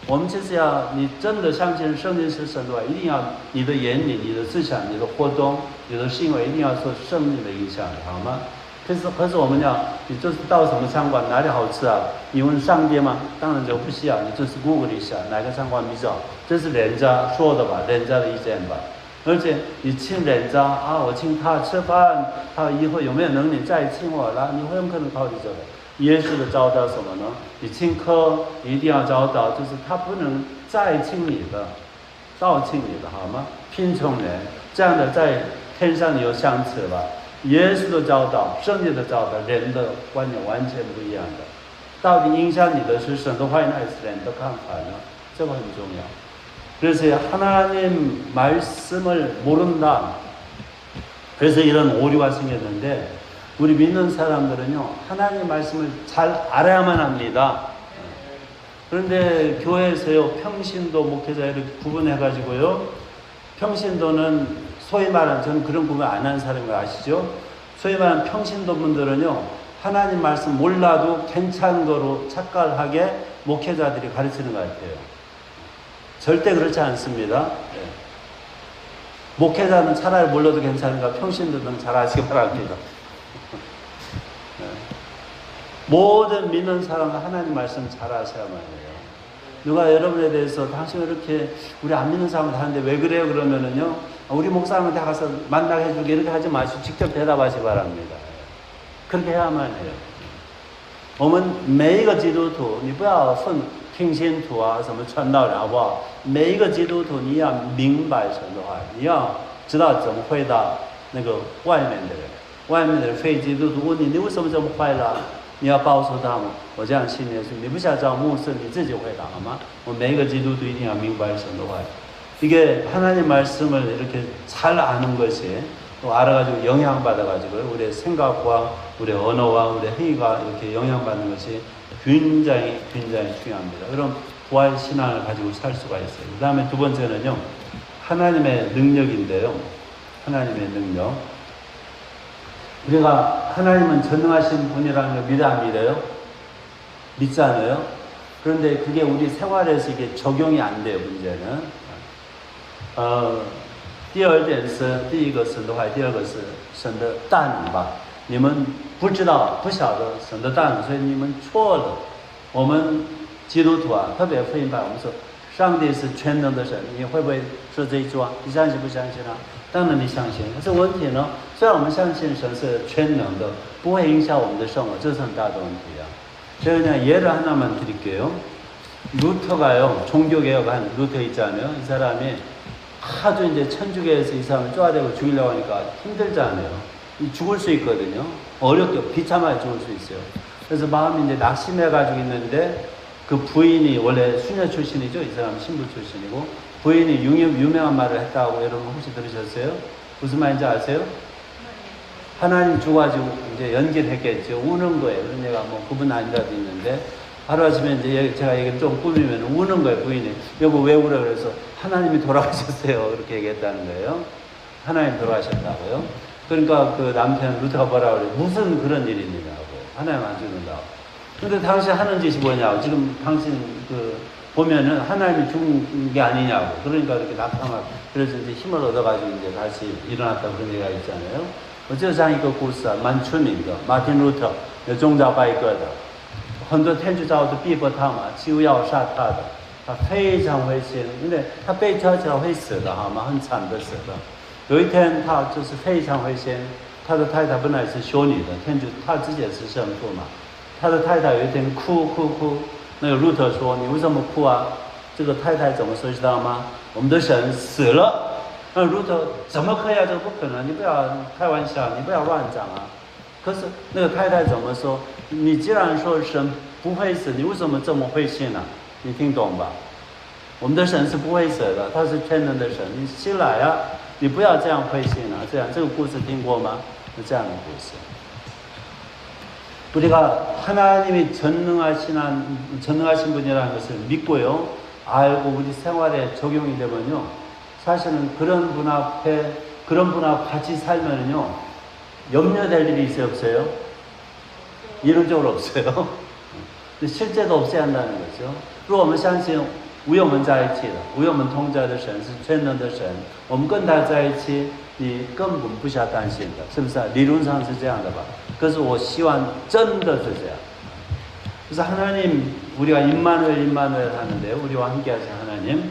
我们就是要你真的相信圣经是神的话，一定要你的言语、你的思想、你的活动、你的行为一定要受圣经的影响，好吗？可是我们要，你就是到什么餐馆哪里好吃啊？你问上帝吗？当然就不需要，你就是 Google 一下哪个餐馆比较，这是人家说的吧，人家的意见吧。而且你请人家啊，我请他吃饭，他以后有没有能力再请我了？你会有可能考虑这个。 耶稣的教导什么呢？你请客一定要教导，就是他不能再请你的，倒请你的，好吗？贫穷人这样的在天上有相似吧？耶稣的教导、圣经的教导，人的观念完全不一样的。到底影响你的是神的话语还是人的看法呢？这个很重要。그래서 하나님 말씀을 모른다. 그래서 이런 오류가 생겼는데. 우리 믿는 사람들은요, 하나님 말씀을 잘 알아야만 합니다. 그런데 교회에서요, 평신도 목회자 이렇게 구분해가지고요, 평신도는 소위 말하는, 저는 그런 구분 안 하는 사람인 거 아시죠? 소위 말하는 평신도 분들은요, 하나님 말씀 몰라도 괜찮은 거로 착각하게 목회자들이 가르치는 것 같아요. 절대 그렇지 않습니다. 네. 목회자는 차라리 몰라도 괜찮은가, 평신도는 잘 아시기 바랍니다. 모든 믿는 사람은 하나님 말씀 잘 아셔야만 해요. 누가 여러분에 대해서 당신 이렇게 우리 안 믿는 사람한테 하는데 왜 그래요? 그러면은요, 우리 목사님한테 가서 만나게 해주게 이렇게 하지 마시고 직접 대답하시 바랍니다. 그렇게 해야만 해요. 我们每一个基督徒，你不要分听信徒啊，什么传道人，好不好？每一个基督徒，你要明白神的话，你要知道怎么回答那个外面的人。外面的非基督徒问你，你为什么这么坏了？你要告诉他们，我这样信耶稣，你不想找牧师，你自己回答好吗？我每一个基督徒一定要明白神的话。 이게 하나님 말씀을 이렇게 잘 아는 것이 또 알아가지고 영향받아가지고 우리의 생각과 우리의 언어와 우리의 행위가 이렇게 영향받는 것이 굉장히 중요합니다. 그럼 부활 신앙을 가지고 살 수가 있어요. 그 다음에 두 번째는요, 하나님의 능력인데요. 하나님의 능력. 우리가 하나님은 전능하신 분이라는 걸 믿어 안 믿어요? 믿잖아요. 그런데 그게 우리 생활에서 이게 적용이 안 돼요, 문제는. 第二点是，第一个神的话，第二个是神的大能吧。你们不知道、不晓得神的大能，所以你们错了。我们基督徒啊，特别福音派，我们说上帝是全能的神，你会不会说这一句话？你相信不相信啊？当然你相信。可是问题呢？虽然我们相信神是全能的，不会影响我们的生活，这是很大的问题啊。 제가 그냥 예를 하나만 드릴게요. 루터가요, 종교개혁한 루터 있잖아요. 이 사람이 아주 이제 천주교에서 이 사람을 쪼아대고 죽이려고 하니까 힘들잖아요. 죽을 수 있거든요. 어렵게, 비참하게 죽을 수 있어요. 그래서 마음이 이제 낙심해가지고 있는데 그 부인이 원래 수녀 출신이죠. 이 사람 신부 출신이고 부인이 유명한 말을 했다고 여러분 혹시 들으셨어요? 무슨 말인지 아세요? 하나님 주가지고 이제 연기했겠죠. 우는 거예요. 그런 얘가 뭐 그분 아니라도 있는데 하루아침에 이제 제가 얘기를 좀 꾸미면 우는 거예요. 부인이. 여보 왜 울어? 그래서 하나님이 돌아가셨어요. 그렇게 얘기했다는 거예요. 하나님 돌아가셨다고요. 그러니까 그 남편 루터가 뭐라 그래요? 무슨 그런 일이 있느냐고. 하나님 안 죽는다고. 근데 당신 하는 짓이 뭐냐고. 지금 당신 그 보면은 하나님이 죽은 게 아니냐고. 그러니까 이렇게 낙담하고. 그래서 이제 힘을 얻어가지고 이제 다시 일어났다 그런 얘기가 있잖아요. 我就讲一个故事啊，蛮出名的。马丁路特有宗教改革的，很多天主教都逼迫他嘛，几乎要杀他的。他非常危险，因为他被抓起来会死的，好吗？很惨的死的。有一天他就是非常危险，他的太太本来是修女的，天主他自己也是神父嘛。他的太太有一天哭，那个路特说：“你为什么哭啊？”这个太太怎么说知道吗？我们的神死了。 那路特怎么可以啊？这个不可能！你不要开玩笑，你不要乱讲啊！可是那个太太怎么说？你既然说神不会死，你为什么这么会信呢？你听懂吧？我们的神是不会死的，他是全能的神，你信来啊！你不要这样会信啊！这样这个故事听过吗？是这样的故事。우리가 하나님이 전능하신 분이라는 것을 믿고요, 알고 우리 생활에 적용이 되면요. 사실은 그런 분 앞하고 같이 살면은요, 염려될 일이 있어요, 없어요? 이론적으로 없어요. 근데 실제도 없어야 한다는 거죠. 그리고 我们相信与我们在一起的，与我们同在的神是全能的神，我们跟他在一起，你根本不需要担心的，是不是？理论上是这样的吧？可是我希望真的是这样。 그래서 하나님, 우리가 임마누엘 하는데요, 우리와 함께 하신 하나님.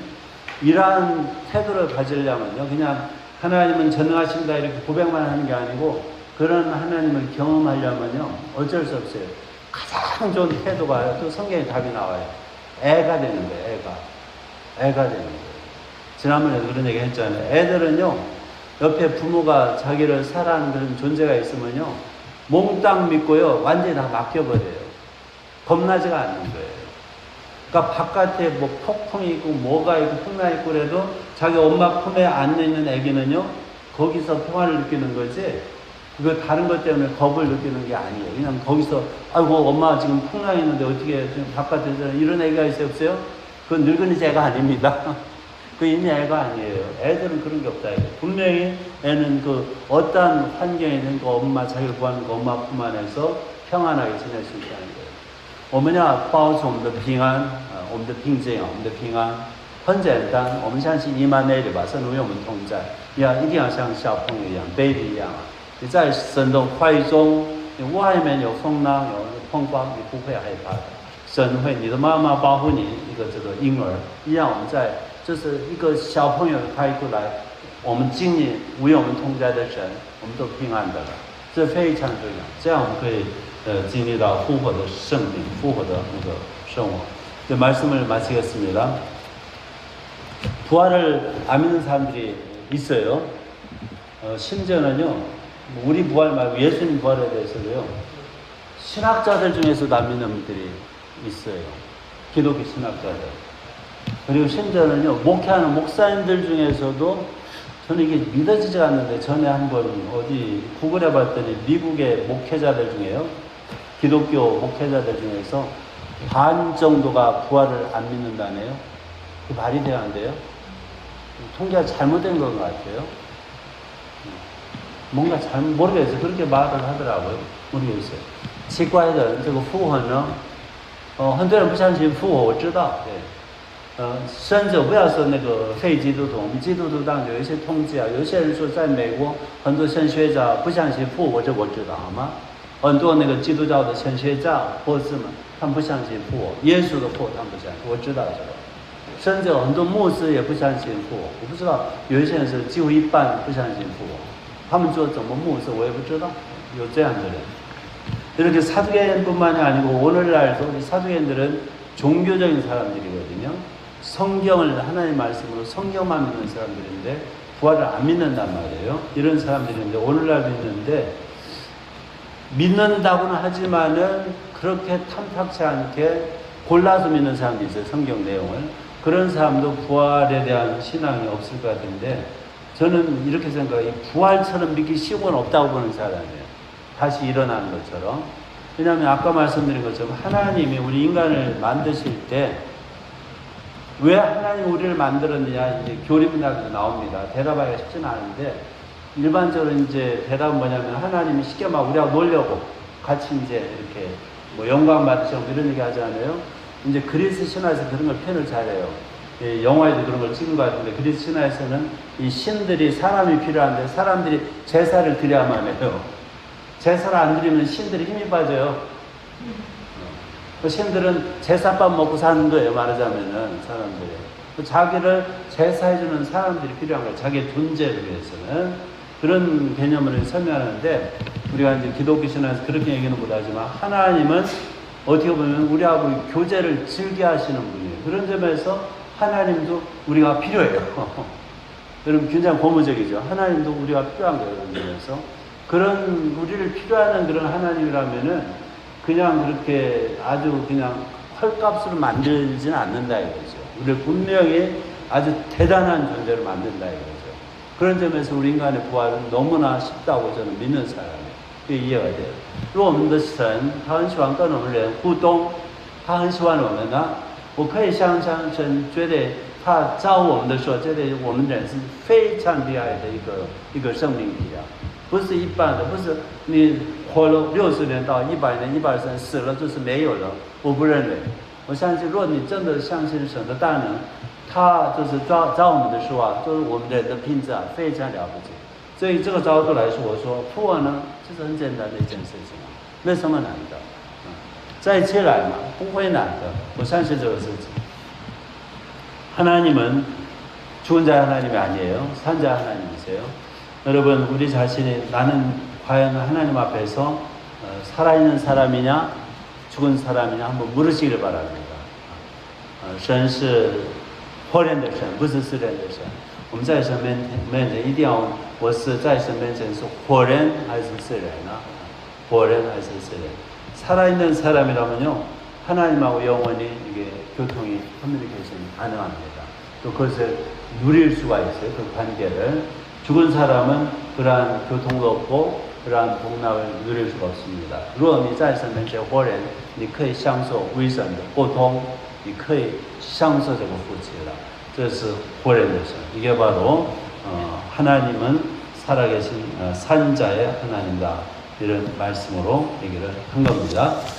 이러한 태도를 가지려면요, 그냥 하나님은 전능하신다 이렇게 고백만 하는 게 아니고 그런 하나님을 경험하려면요, 어쩔 수 없어요. 가장 좋은 태도가 또 성경에 답이 나와요. 애가 되는 거예요, 애가 되는 거예요. 지난번에도 그런 얘기 했잖아요. 애들은요, 옆에 부모가 자기를 사랑하는 그런 존재가 있으면요, 몽땅 믿고요, 완전히 다 맡겨버려요. 겁나지가 않는 거예요. 그러니까 바깥에 뭐 폭풍이 있고 뭐가 있고 풍랑이 있고 그래도 자기 엄마 품에 안에 있는 애기는요, 거기서 평화를 느끼는 거지, 그거 다른 것 때문에 겁을 느끼는 게 아니에요. 그냥 거기서, 아이고, 엄마 지금 풍랑이 있는데 어떻게 지금 바깥에서 이런 애기가 있어요, 없어요? 그건 늙은이 애가 아닙니다. 그 이미 애가 아니에요. 애들은 그런 게 없다. 분명히 애는 그 어떤 환경에 있는 그 엄마, 자기를 구하는 그 엄마 품 안에서 평안하게 지낼 수 있다는 거예요. 我们要保持我们的平安，我们的平静，我们的平安很简单。我们相信以马内利吧，神与我们同在。一定要像小朋友一样，baby 一样啊！你在神的怀中，你外面有风浪，有风光，你不会害怕的。神会，你的妈妈保护你，一个这个婴儿一样。我们在就是一个小朋友开出来，我们经历与我们同在的神，我们都平安的了，这非常重要。这样我们可以。 经历到复活的圣灵，复活的那个生活。네, 말씀을 마치겠습니다. 부활을 안 믿는 사람들이 있어요. 심지어는요, 우리 부활 말고 예수님 부활에 대해서도요, 신학자들 중에서도 안 믿는 분들이 있어요. 기독교 신학자들. 그리고 심지어는요, 목회하는 목사님들 중에서도 저는 이게 믿어지지가 않는데, 전에 한번 어디 구글해 봤더니 미국의 목회자들 중에요, 기독교 목회자들 중에서 반 정도가 부활을 안 믿는다네요. 그 말이 돼야 한대요. 통계가 잘못된 것 같아요. 뭔가 모르겠어요. 그렇게 말을 하더라고요. 모르겠어요. 奇怪的这个复活呢，很多人不相信复活，我知道，对，甚至不要说那个非基督徒，我们基督徒当中有一些统计啊，有些人说在美国很多神学家不相信复活，这我知道，好吗？很多那个基督教的神学家博士们，他们不相信复活，耶稣的复活他们不相信，我知道这个。甚至有很多牧师也不相信复活，我不知道有一些人是几乎一半不相信复活，他们做怎么牧师我也不知道，有这样的人。 이렇게 사두개인뿐만이 아니고 오늘날도 우리 사두개인들은 종교적인 사람들이거든요. 성경을 하나님 말씀으로 성경만 믿는 사람들인데 부활을 안 믿는단 말이에요. 이런 사람들인데 오늘날 믿는다고는 하지만은 그렇게 탐탁치 않게 골라서 믿는 사람도 있어요. 성경 내용을. 그런 사람도 부활에 대한 신앙이 없을 것 같은데 저는 이렇게 생각해요. 부활처럼 믿기 쉬운 건 없다고 보는 사람이에요. 다시 일어나는 것처럼. 왜냐하면 아까 말씀드린 것처럼 하나님이 우리 인간을 만드실 때 왜 하나님이 우리를 만들었느냐 이제 교리문학에서 나옵니다. 대답하기가 쉽지는 않은데 일반적으로 이제 대답은 뭐냐면 하나님이 쉽게 막 우리하고 놀려고 같이 이제 이렇게 뭐 영광 받으시고 이런 얘기 하잖아요. 이제 그리스 신화에서 그런 걸 표현을 잘해요. 예, 영화에도 그런 걸 찍은 것 같은데 그리스 신화에서는 이 신들이 사람이 필요한데 사람들이 제사를 드려야만 해요. 제사를 안 드리면 신들이 힘이 빠져요. 그 신들은 제사밥 먹고 사는 거예요. 말하자면은 사람들이. 자기를 제사해주는 사람들이 필요한 거예요. 자기의 존재를 위해서는. 그런 개념을 설명하는데 우리가 이제 기독교 신앙에서 그렇게 얘기는 못하지만 하나님은 어떻게 보면 우리하고 교제를 즐겨 하시는 분이에요. 그런 점에서 하나님도 우리가 필요해요. 여러분 굉장히 고무적이죠. 하나님도 우리가 필요한 거예요. 그런 점에서. 그런 우리를 필요하는 그런 하나님이라면은 그냥 그렇게 아주 그냥 헐값으로 만들지는 않는다 이거죠. 우리를 분명히 아주 대단한 존재로 만든다 이거죠. 그런 점에서 우리 인간의 부활은 너무나 쉽다고 저는 믿는 사람이에요. 그게 이해가 돼요. 如果我们的神他很喜欢跟我们人互动，他很喜欢我们呢，我可以想象神觉得他造我们的时候，觉得我们人是非常厉害的一个生命体啊。 不是一般的，不是你活了60年到100年、120年死了就是没有了。我不认为，我相信，若你真的相信神的大能，他就是造我们的时候啊，就是我们人的品质啊非常了不起。所以这个角度来说，我说复活呢，这是很简单的一件事情啊，没什么难的。再起来嘛，不会难的，我相信这个事情。 하나님은 죽은 자 하나님이 아니에요. 산 자 하나님이세요. 여러분 우리 자신이 나는 과연 하나님 앞에서 살아있는 사람이냐 죽은 사람이냐 한번 물으시기를 바랍니다. 神是活人的神，不是死人的神。我们在神面前一定要，我是在神面前是活人还是死人呢？活人还是死人？ 살아있는 사람이라면요 하나님하고 영원히 이게 교통이 커뮤니케이션이 가능합니다. 또 그것을 누릴 수가 있어요. 그 관계를. 죽은 사람은 그러한 교통도 없고 그러한 복락을 누릴 수가 없습니다. 如果你在神面前活人，你可以享受为神的沟通，你可以享受这个福气了。这是活人的神。 이게 바로 하나님은 살아계신 산자의 하나님이다. 이런 말씀으로 얘기를 한 겁니다.